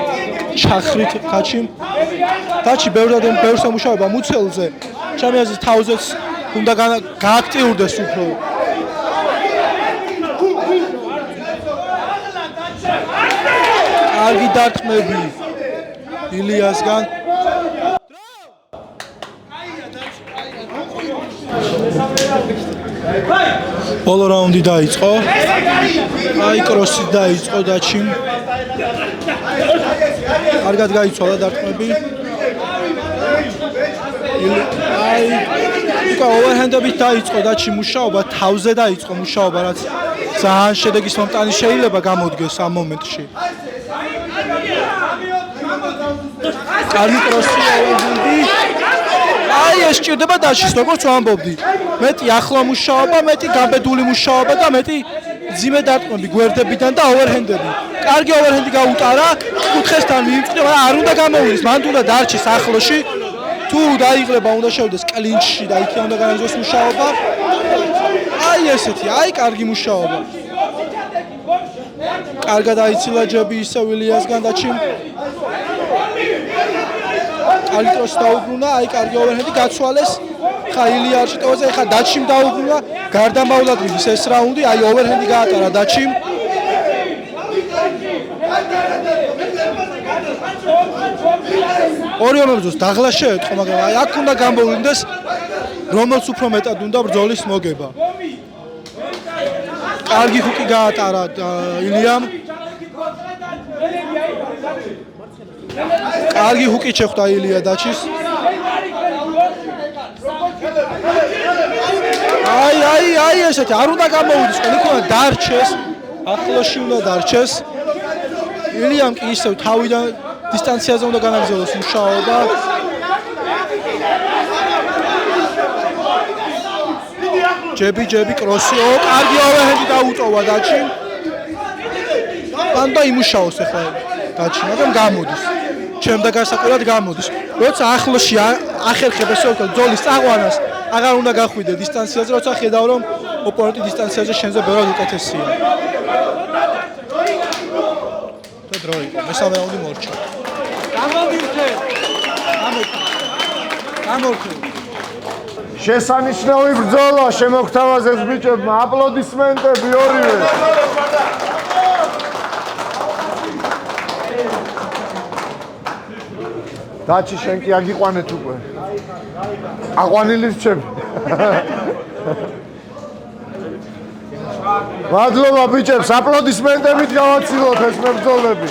ჩახრით დაჩიმ. დაჩი ბევრად ბევრს ამუშავება მუცელზე. ჩემი აზრით თავზეც უნდა გააქტიურდეს უფრო. კარგი დარტყმები ილიასგან. ბოლო რაუნდი დაიწყო. აი კროსი დაიწყო დაჩიმ. კარგად გაიცვალა დარტყმები. აი, უკვე ოვერჰენდებით დაიწყო დათში მუშაობა, თავზე დაიწყო მუშაობა, რაც ძალიან შედეგის მომტანი შეიძლება გამოდგეს ამ მომენტში. კარგი კროსია ოვერჰენდი. აი ეს ჭირდება დაშის, როგორც ვამბობდი. მეტი ახლა მუშაობა, მეტი გაბედული მუშაობა და მეტი ძიმე დარტყმები გვერდებიდან და ოვერჰენდები. კარგი ოვერჰენდი გაუტარა, კუთხესთან მიიწვია, მაგრამ არ უნდა გამოვიდეს, მან უნდა დარჩეს ახლოში. თუ დაიღლება, უნდა შევიდეს კლინჩში და იქ უნდა განაგზავნოს მუშაობა. აი ესეთი, აი კარგი მუშაობა. კარგად აიცილა ჯები ისე ვილიასგან დათში. კარგი კროსი დაუბრუნა, აი კარგი ოვერჰენდი გაცვალეს. ხა ილია არ შეტევაზე, ხა დათში დაუბრუნა, გარდამავლად მიდის ეს რაუნდი, აი ოვერჰენდი გაატარა დათში. ორივე მებრძოლს დაღლა შეეწყო, მაგრამ აი აქ უნდა გამოვიდეს, რომელს უფრო მეტად უნდა ბრძოლის მოგება. კარგი ჰუკი გაატარა ილიამ. კარგი ჰუკი შეხვდა ილია დათშის. აი ესეთი არ უნდა გამოვიდეს, იქ უნდა დარჩეს, ახლოში უნდა დარჩეს. ილიამ კი ისევ თავიდან დისტანციაზე უნდა განაგრძელოს მუშაობა. ჯები კროსი, კარგი ოვერჰენდი დაუწოვა დათში. მან და იმუშაოს ახლა დათში, მაგრამ გამოდის. ჩემდა გასაკვირად გამოდის. როცა ახლოში ახერხებს ბრძოლის წაყვანას, აღარ უნდა გახვიდე დისტანციაზე, როცა ხედავ რომ ოპონენტი დისტანციაზე შენზე ბევრად უკეთესია. და დრო იყო, მესამე რაუნდი მორჩა. გამორთე. შესანიშნავი ბრძოლა შემოგთავაზეს ბიჭებმა, აპლოდისმენტები ორივე. დათში შენ კი აგიყვანეთ უკვე. აყვანილი რჩები. მადლობა ბიჭებს, აპლოდისმენტებით გავაცილოთ ეს მებრძოლები.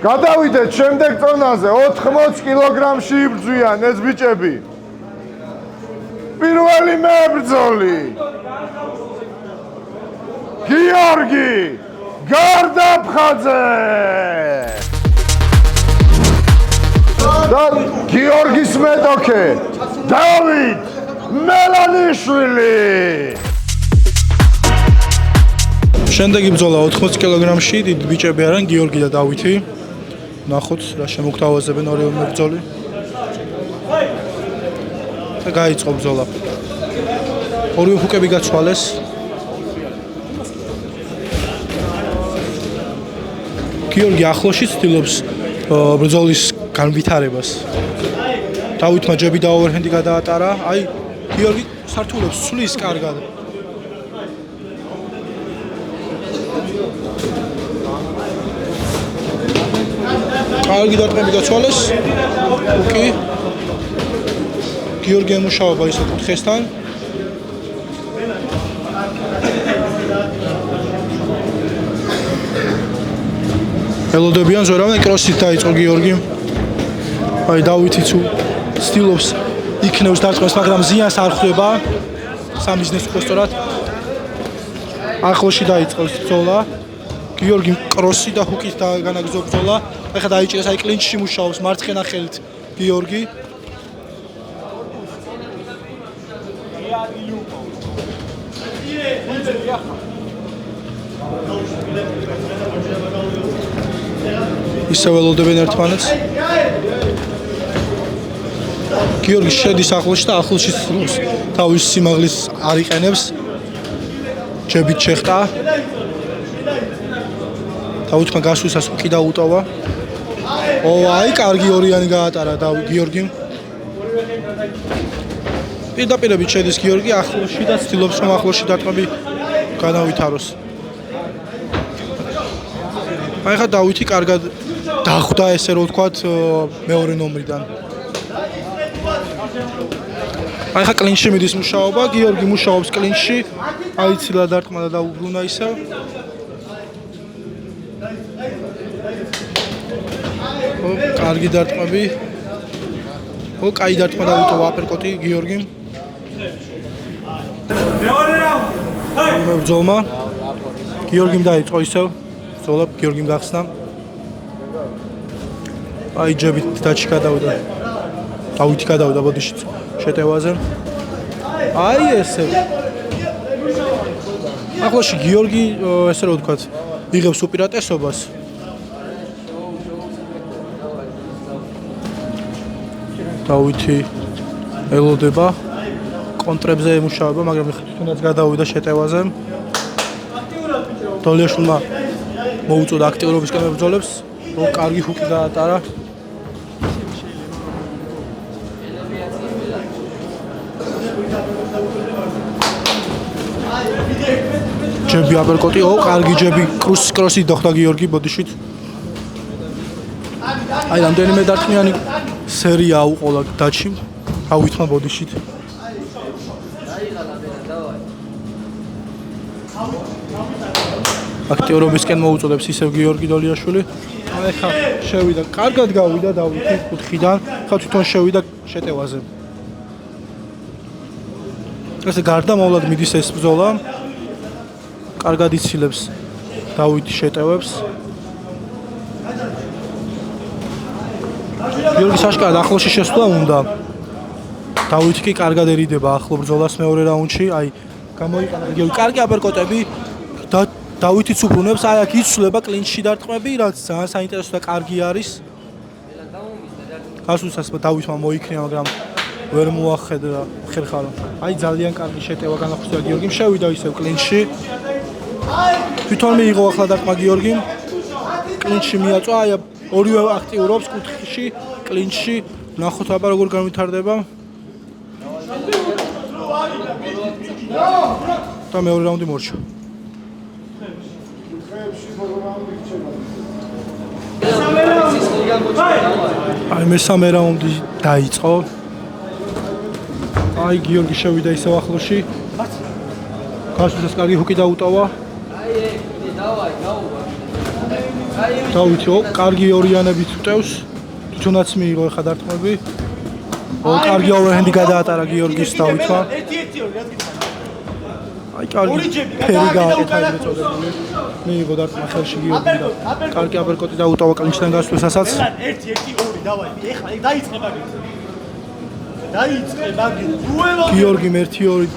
გადავიდეთ შემდეგ წონაზე, 80 კილოგრამში იბრძვიან ეს ბიჭები. პირველი მებრძოლი გიორგი გარდაფხაძე და გიორგის მეტოქე დავით მელანიშვილი. შემდეგი ბრძოლა 80 კილოგრამში, დიდ ბიჭები არიან გიორგი და დავითი. ნახოთ რა შემოგთავაზებენ ორივე მებრძოლი. და გაიწყო ბრძოლა. ორივე ჰუკები გაცვალეს. გიორგი ახლოში ცდილობს ბრძოლის განვითარებას. დავითმა ჯები და ოვერჰენდი გადაატარა. აი გიორგი სართულებს ცვლის კარგად. კარგი დარტყმები გაცვალეს. ოკეი. გიორგი ემუშაობა ისე კუთხესთან. ელოდებიან ზორავენ კროსით დაიწყო გიორგი. აი დავითიც ცდილობს იქნევს დარტყმას, მაგრამ ზიანს არ ხვდება. სამიზნეს უკვე სწორად. ახლოში დაიწყო ბრძოლა. გიორგი კროსი და ჰუკით განაგრძო ბრძოლა. ეხლა დაიჭირეს აი კლინჩში მუშაობს მარცხენა ხელით გიორგი. ისევ ველოდებენ ერთმანეთს. გიორგი შედის ახლოში და ახლოში ცდილობს თავის სიმაღლის არ იყენებს. ჯებით შეხვდა. დავითმა გასვლისას უკი დაუტოვა. აი კარგი ორიანი გაატარა გიორგიმ. პირდაპირებით შედის გიორგი ახლოში და ცდილობს რომ ახლოში დარტყმები განავითაროს. აი ხა დავითი კარგად დახვდა ესე რომ ვთქვათ მეორე ნომრიდან. აი ხა კლინჩში მიდის მუშაობა, გიორგი მუშაობს კლინჩში. აი ცილა დარტყმა და დაუბრუნა ისევ. კარგი დარტყმები. კაი დარტყმა დაუტოვა აპერკოტი გიორგიმ. მებრძოლმა. გიორგიმ დაიწყო ისევ. ბრძოლა გიორგიმ გახსნა. აი ჯებით დაჩი გადავიდა. დავითი გადავიდა ბოდიში შეტევაზე. აი ესე. ახლოში გიორგი ესე რა ვთქვათ, იღებს უპირატესობას. დავითი ელოდება კონტრებზე ემუშავება, მაგრამ თუნდაც გადავიდა შეტევაზე. დოლიაშვილმა მოუწოდა აქტიურობისკენ მებრძოლებს, კარგი ჰუკი გაატარა. ჯები აპერკოტი, კარგი ჯები კროსი დოხდა გიორგი ბოდიშით. აი რამდენიმე დარტყმიანი სერია უყოლა დაჩი, აუითმა ბოდიშით. აქტიურობისკენ მოუწოდებს ისევ გიორგი დოლიაშვილი. აი ხა შევიდა, კარგად გავიდა დავითი კუთხიდან, ხა თვითონ შევიდა შეტევაზე. ესე გარდამავლად მიდის ეს ბრძოლა. კარგად იცილებს დავითი შეტევებს. გიორგი საშკარად ახლოში შესვლა უნდა. დავითი კი კარგად ერიდება ახლო ბრძოლას მეორე რაუნდში. აი გამოიყენა გიორგი კარგი აპერკოტები და დავითიც უბრუნებს. აი აქ იცვლება კლინჩში დარტყმები, რაც ძალიან საინტერესო და კარგი არის. გასულსაც დავითმა მოიქნია, მაგრამ ვერ მოახედა ხერხარო. აი ძალიან კარგი შეტევა განახორციელა გიორგიმ, შევიდა ისევ კლინჩში. თვითონ მიიღო ახლა დარტყმა გიორგიმ. კლინჩში მიაწვა, აი ორივე აქტიურობს კუთხეში, კლინჩში. ნახოთ აბა როგორ განვითარდება. და მეორე რაუნდი მორჩა. აი მესამე რაუნდი დაიწყო. აი გიორგი შევიდა ისევ ახლოში. გასულსაც კარგი ჰუკი დაუტოვა. დავითი კარგი ორიანებით უტევს. თვითონაც მიიღო ახლა დარტყმები. კარგი ოვერჰენდი გადაატარა გიორგის დავითმა. აი კარგი ფერი გააკეთა ეს წოდებული. მიიღო დარტყმა ხელში გიორგი და კარგი აპერკოტი დაუტოვა კლინჩიდან გასვლისასაც. 1-1-2 დავაი. ეხლა დაიწყე მაგით. დაიწყე მაგით. დუელო გიორგი 1-2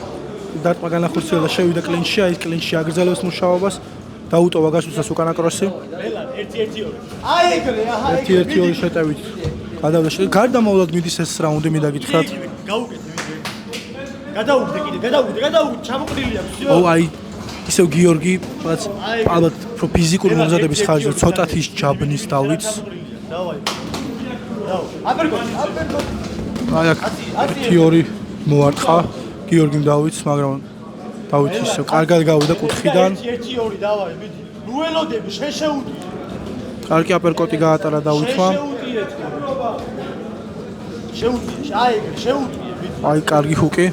დარტყმა განახორციელა და შევიდა კლინჩში. აი კლინჩში აგრძელებს მუშაობას. დაუტოვა გასვლისას უკანა კროსი. 1-1-2. აი ეგრე, აჰა. 1-1-2 შეტევით. გადავიდა. გარდამავლად მიდის ეს რაუნდი მინდა გითხრათ. გაუკეთე ვიდეო. გადაუგდე კიდე, გადაუგდე, ჩამოყრილია всё. აი ისევ გიორგი, რაც ალბათ ფიზიკური მომზადების ხარჯზე ცოტათი ჯაბნის დავითს. დავაი. აპერკოტი. აი აქ 1-2 მოარტყა გიორგიმ დავითს, მაგრამ დავითი ისევ კარგად გავიდა კუთხიდან. 1-1-2 დავაი, მიდი. ნუელოდები შეშეუდი. კარგი აპერკოტი გაატარა დავითმა. შეუდი, აი ეგრე, შეუდი, მიდი. აი კარგი ჰუკი.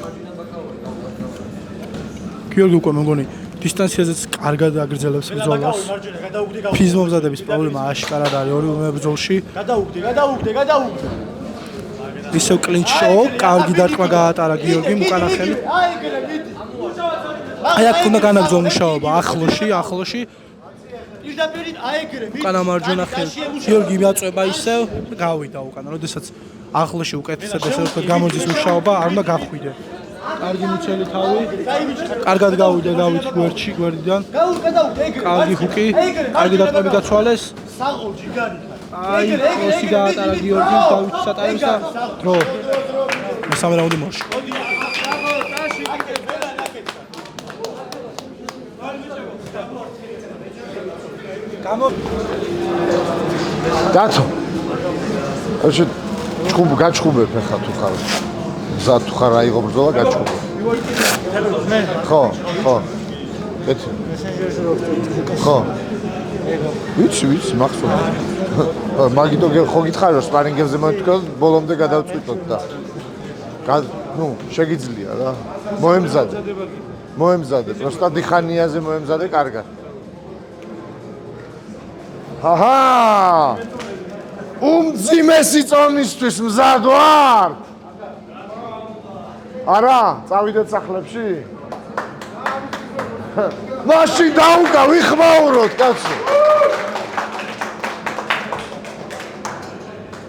გიორგი უკვე მეგონი დისტანციაზეც კარგად აგრძელებს ბრძოლას. ფიზმომზადების პრობლემა აშკარად არის ორივე მებრძოლში. გადაუგდე. ისევ კლინჩში კარგი დარტყმა გაატარა გიორგიმ უკანა ხელი. აი ეგრე, მიდი. აი აქ უნდა განაგრძო მუშაობა ახლოში. პირდაპირ აი ეგრე, მიდი. უკანა მარჯვენა ხელი. გიორგი მიაწვება ისევ, გავიდა უკანა. როდესაც ახლოში უკეთესად ესე ვთქვათ გამოძის მუშაობა, არ უნდა გახვიდე. კარგი მიცელი თავი. კარგად გავიდა დავით გვერდიდან. გადაუგდე ეგრე. კარგი ჰუკი. კარგი დარტყმები გაცვალეს. საღოლ ჯიგარი. აი კროსი გაატარა გიორგიმ დავითს ატარებს და დრო. მესამე რაუნდი მორჩა. დათო. ასე გაჩხუბებ ახლა თუ ხარ. გზად თუ ხარ აიღო ბრძოლა გაჩხუბებ. ხო. ეთი. ხო. ვიცი, მახსოვს. მაგიტო ხო გითხარი რომ სპარინგებზე მოვთქვა, ბოლომდე გადავწყვიტოთ და. ნუ შეგიძლია რა. მოემზადე, პროსტა დიხანიაზე მოემზადე კარგად. ჰაჰა! უმძიმესი წონისთვის მზად ვარ? არა, წავიდეთ სახლებში? მაშინ დაუკა ვიხმაუროთ, კაცო.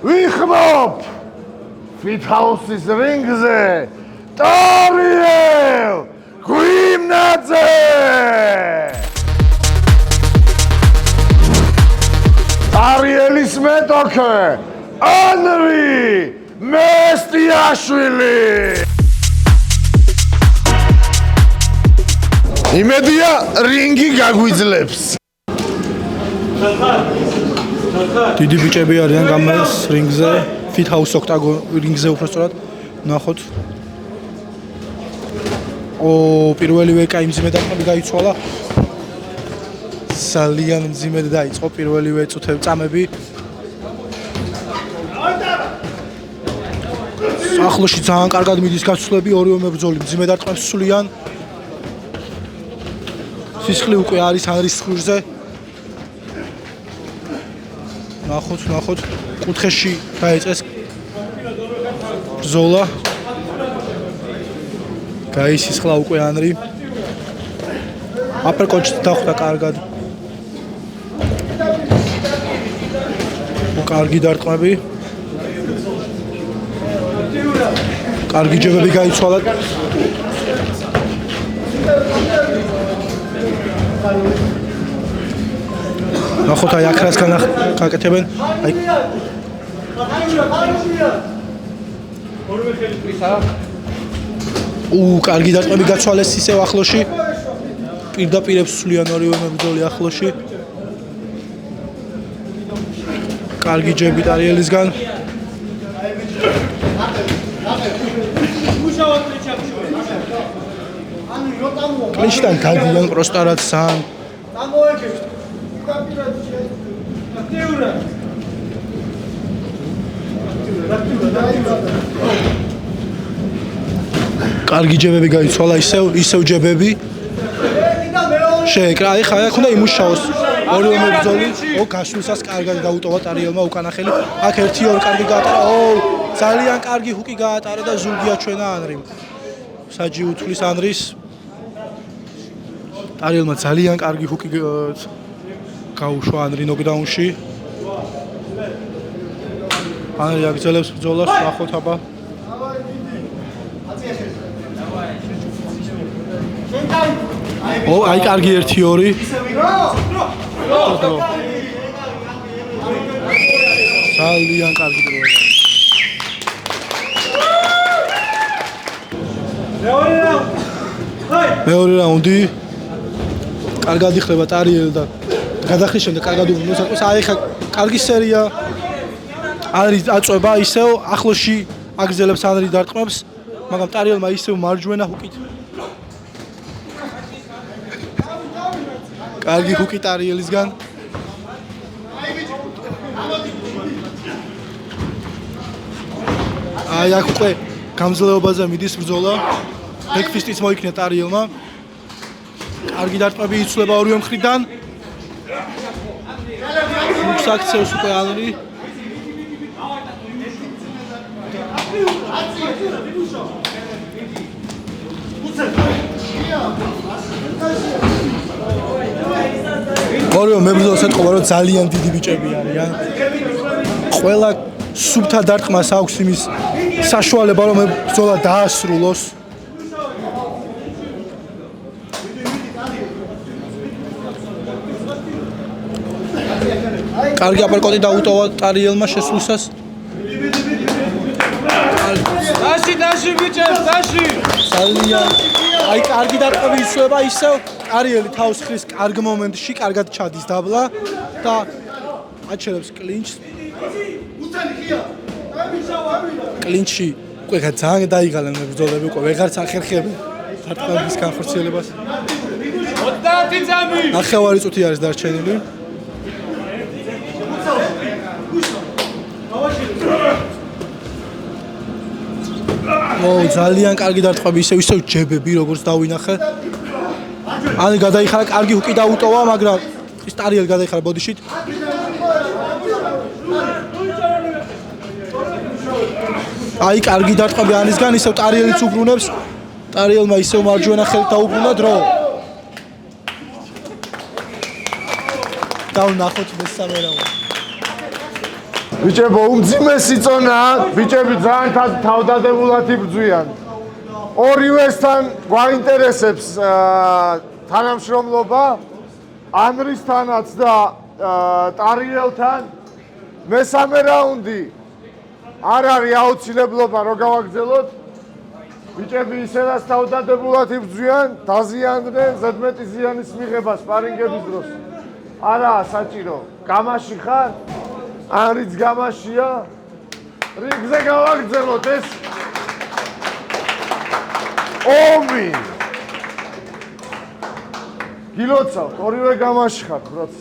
ვიხმობ Fit House-ის რინგზე ტარიელ გვიმნაძე! ტარიელის მეტოქე ანრი მესტიაშვილი! იმედია რინგი გაგვიძლებს. დიდი ბიჭები არიან გამას რინგზე, Fit House ოქტაგონ რინგზე უბრალოდ ნახოთ. პირველივე კაი მძიმე დარტყმები გაიცვალა. ძალიან მძიმედ დაიწყო პირველივე წამები. ახლოში ძალიან კარგად მიდის გასვლები, ორივე მებრძოლი მძიმე დარტყმებს სულიან. სისხლი უკვე არის სხვრზე. ნახოთ, კუთხეში დაიწყეს ბრძოლა. გაისისხლა უკვე ანრი. აპერკოტში დახვდა კარგად. კარგი დარტყმები. კარგი ჯებები გაიცვალა. ნახოთ აი აქ რას გაკეთებენ. აი კარგი დარტყმები გაცვალეს ისევ ახლოში. პირდაპირ სულიან ორივე მებრძოლი ახლოში. კარგი ჯები ტარიელისგან. კლინჩთან გადიან პროსტა რაც ძალიან კარგი ჯებები გაიცვალა ისევ ჯებები შეეკრა აი ხა აქ უნდა იმუშაოს ორივე მებრძოლი გაშვილსაც კარგად დაუტოვა ტარიელმა უკანახელი აქ 1-2 კარგი გაატარა ძალიან კარგი ჰუკი გაატარა და ზურგია ჩვენა ანრიმ საჯი უთვლის ანრის ტარიელმა ძალიან კარგი ჰუკი გაუშვა ანრი ნოკდაუნში ანრი აგრძელებს ბრძოლას ნახოთ აბა აი კარგი 1-2 ძალიან კარგი დროა მეორე რაუნდი კარგად იხლება ტარიელ და გადახრის შემდეგ კარგად უმოწყვეს აი ხა კარგი სერია არის აწובה ისევ ახლოში აგრძელებს ანრი დარტყმებს მაგრამ ტარიელმა ისევ მარჯვენა ჰუკით კარგი ჰუკი ტარიელისგან აი აქ უკვე გამძლეობაზე მიდის ბრძოლა ბექფისტიც მოიქნა ტარიელმა კარგი დარტყმები იცვლება ორივე მხრიდან ჰუკს აქცევს უკვე ანრი ორივე მებრძოლს ეთყობა რომ ძალიან დიდი ბიჭები არიან ყველა სუბთა დარტყმას აქვს იმის საშუალება რომ ბრძოლა დაასრულოს კარგი აპერკოტი დაუტოვა ტარიელმა შესვლისას დაში ბიჭებს დაში ძალიან აი კარგი დარტყმები იცვლება ისევ ტარიელი თავს ხრის კარგ მომენტში კარგად ჩადის დაბლა და აჩერებს კლინჩს კლინჩი უკვე ძალიან დაიღალენ მებრძოლები უკვე ვეღარც ახერხებენ დარტყმების განხორციელებას 30 წამი ნახევარი წუთი არის დარჩენილი ძალიან კარგი დარტყმები, ისევ ჯებები, როგორც დავინახე. ანი გადაიხარა, კარგი ჰუკი დაუტოვა, მაგრამ ის ტარიელი გადაიხარა ბოდიშით. აი, კარგი დარტყმები ანისგან, ისევ ტარიელიც უბრუნებს. ტარიელმა ისევ მარჯვენა ხელით დაუბრუნა დრო. დავნახოთ მესამე რაუნდი. ბიჭებო, უმძიმესი წონა, ბიჭები ძალიან თავდადებულად იბრძვიან. ორივესთან გვაინტერესებს თანამშრომლობა, ანრისთანაც და ტარიელთან. მესამე რაუნდი არ არის აუცილებლობა რომ გავაგრძელოთ. ბიჭები ისედაც თავდადებულად იბრძვიან, დაზიანდნენ ზედმეტი ზიანის მიღება სპარინგების დროს. არაა საჭირო. გამაში ხარ? ან რიც გამაშია? რიგზე გავაგრძელოთ ეს ომი. გილოცავთ, ორივე გამაში ხართ, ბროც.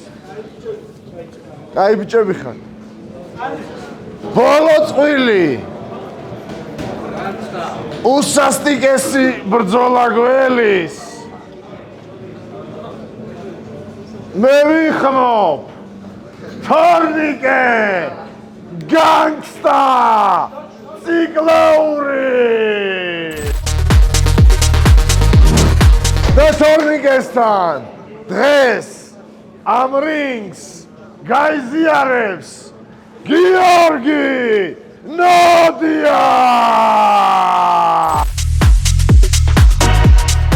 აი ბიჭები ხართ. ბოლო წვილი. უსასტიკესი ბრძოლა გველის. მე ვიხმობ თორნიკე განგსტა ციკლაური და თორნიკესთან დღეს ამ რინგს გაიზიარებს გიორგი ნოდია.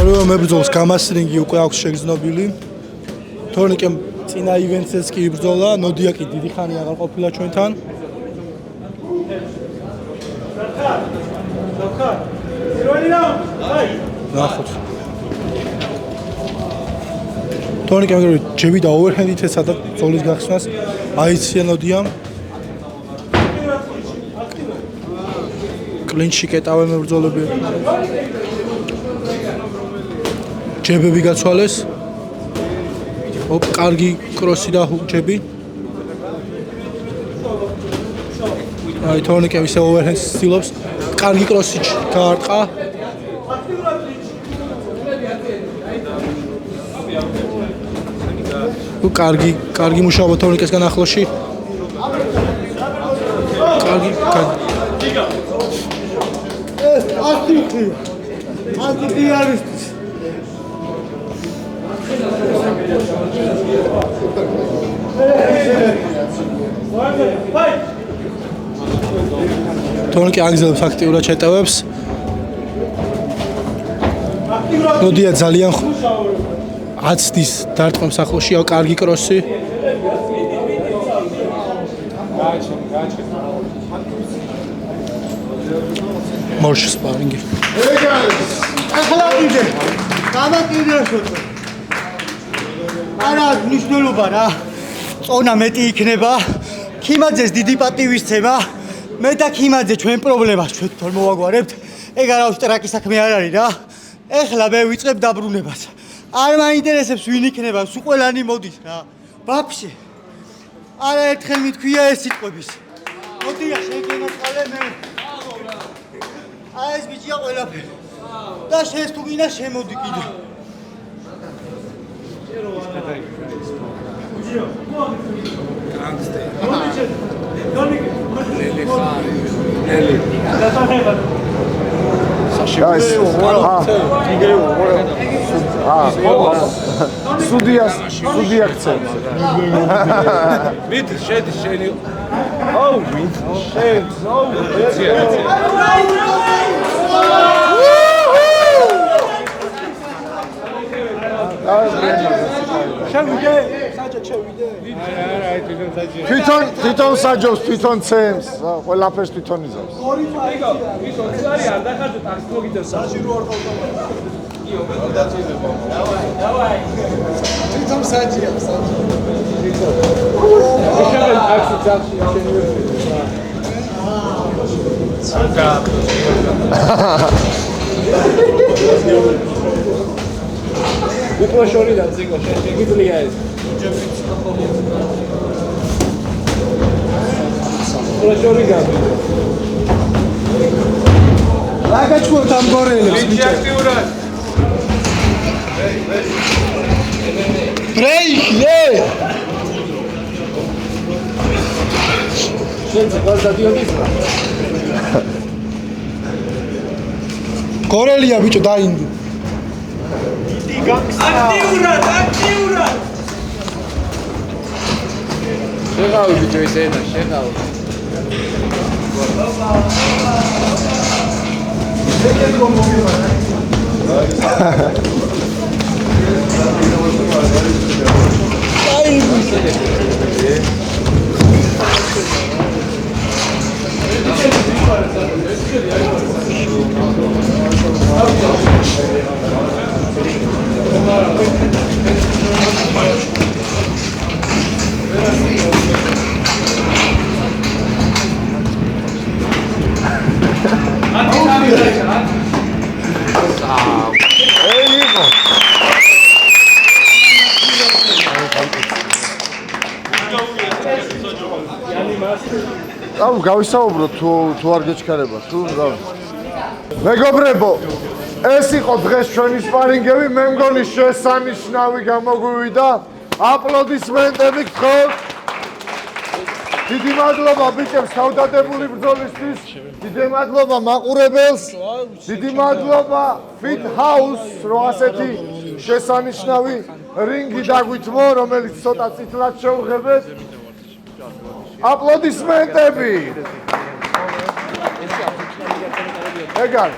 ორივე მებრძოლს გამასრინგი უკვე აქვს შეგრძნობილი. თორნიკემ წინა ივენტსეც კი იბრძოლა, ნოდია კი დიდი ხანი აღარ ყოფილა ჩვენთან. ნახოთ. თორნიკემ ჯები და ოვერჰენდით ეცადა ბრძოლის გახსნას, აიცია ნოდიამ. კლინჩი კეტავენ მებრძოლები. ჯებები გაცვალეს. ოპ, კარგი კროსი და ჰუქები. აი, თორნიკე ისე ოვერჰენდს ცდილობს. კარგი კროსი გაარტყა. კარგი მუშაობა თორნიკესგან ახლოში. კარგი. ეს ანტიპიარისტი. თორნიკე აგზელებს აქტიურად შეტევებს. ნოდია ძალიან აცდის დარტყმებს ახლოში, კარგი კროსი. მორშ სპარინგი. ახლა კიდე გამაკიდეშოთ. არა მნიშვნელობა რა. წონა მეტი იქნება. ქიმაძეს დიდი პატივისცემა. მე და ქიმაძე ჩვენ პრობლემას ჩვენ თვითონ მოვაგვარებთ. ეგ არავის ტრაკი საქმე არ არის რა. ეხლა მე ვიწყებ დაბრუნებას. არ მაინტერესებს ვინ იქნება, სულ ყველანი მოდის რა. ვაფშე. არა ერთხელ მithქვია ეს სიტყვების. მოდია შეგენაწყალე მე. აი ეს ბიჭია ყველაფერი. და შენს თუ გინდა შემოდი კიდე. Судья акцент. Mit შედის შენი. აუ, mit შედის. აუ, შევიდე, საჭა შევიდე. თვითონ საჯობს, თვითონ ცემს, ყველაფერს თვითონ იზამს. არ დახარჯო ტაქსი მოგიწევს საჭირო არ ყავდა. დავაი. თვითონ საჭია, საჭია. შევიდე ტაქსი წახში შენი. სანკა. უფრო შორიდან ციკო შეგიძლია ეს. უფრო შორიდან. რა გაჩვენოთ ამ გორელებს ბიჭო? ბრეიქი! გორელია ბიჭო დაინდი. აქტიურად! შეღავი ბიჭო ეს ენა, შეღავი. აუ გავისაუბროთ თუ არ გეჩქარება თუ რა. მეგობრებო, ეს იყო დღეს ჩვენი სპარინგები, მე მგონი შესანიშნავი გამოგვივიდა. აპლოდისმენტები გთხოვთ. დიდი მადლობა ბიჭებს თავდადებული ბრძოლისთვის. დიდი მადლობა მაყურებელს. დიდი მადლობა Fit House, რომ ასეთი შესანიშნავი რინგი დაგვითმო, რომელიც ცოტა წითლად შევღებეთ. აპლოდისმენტები. ეგარ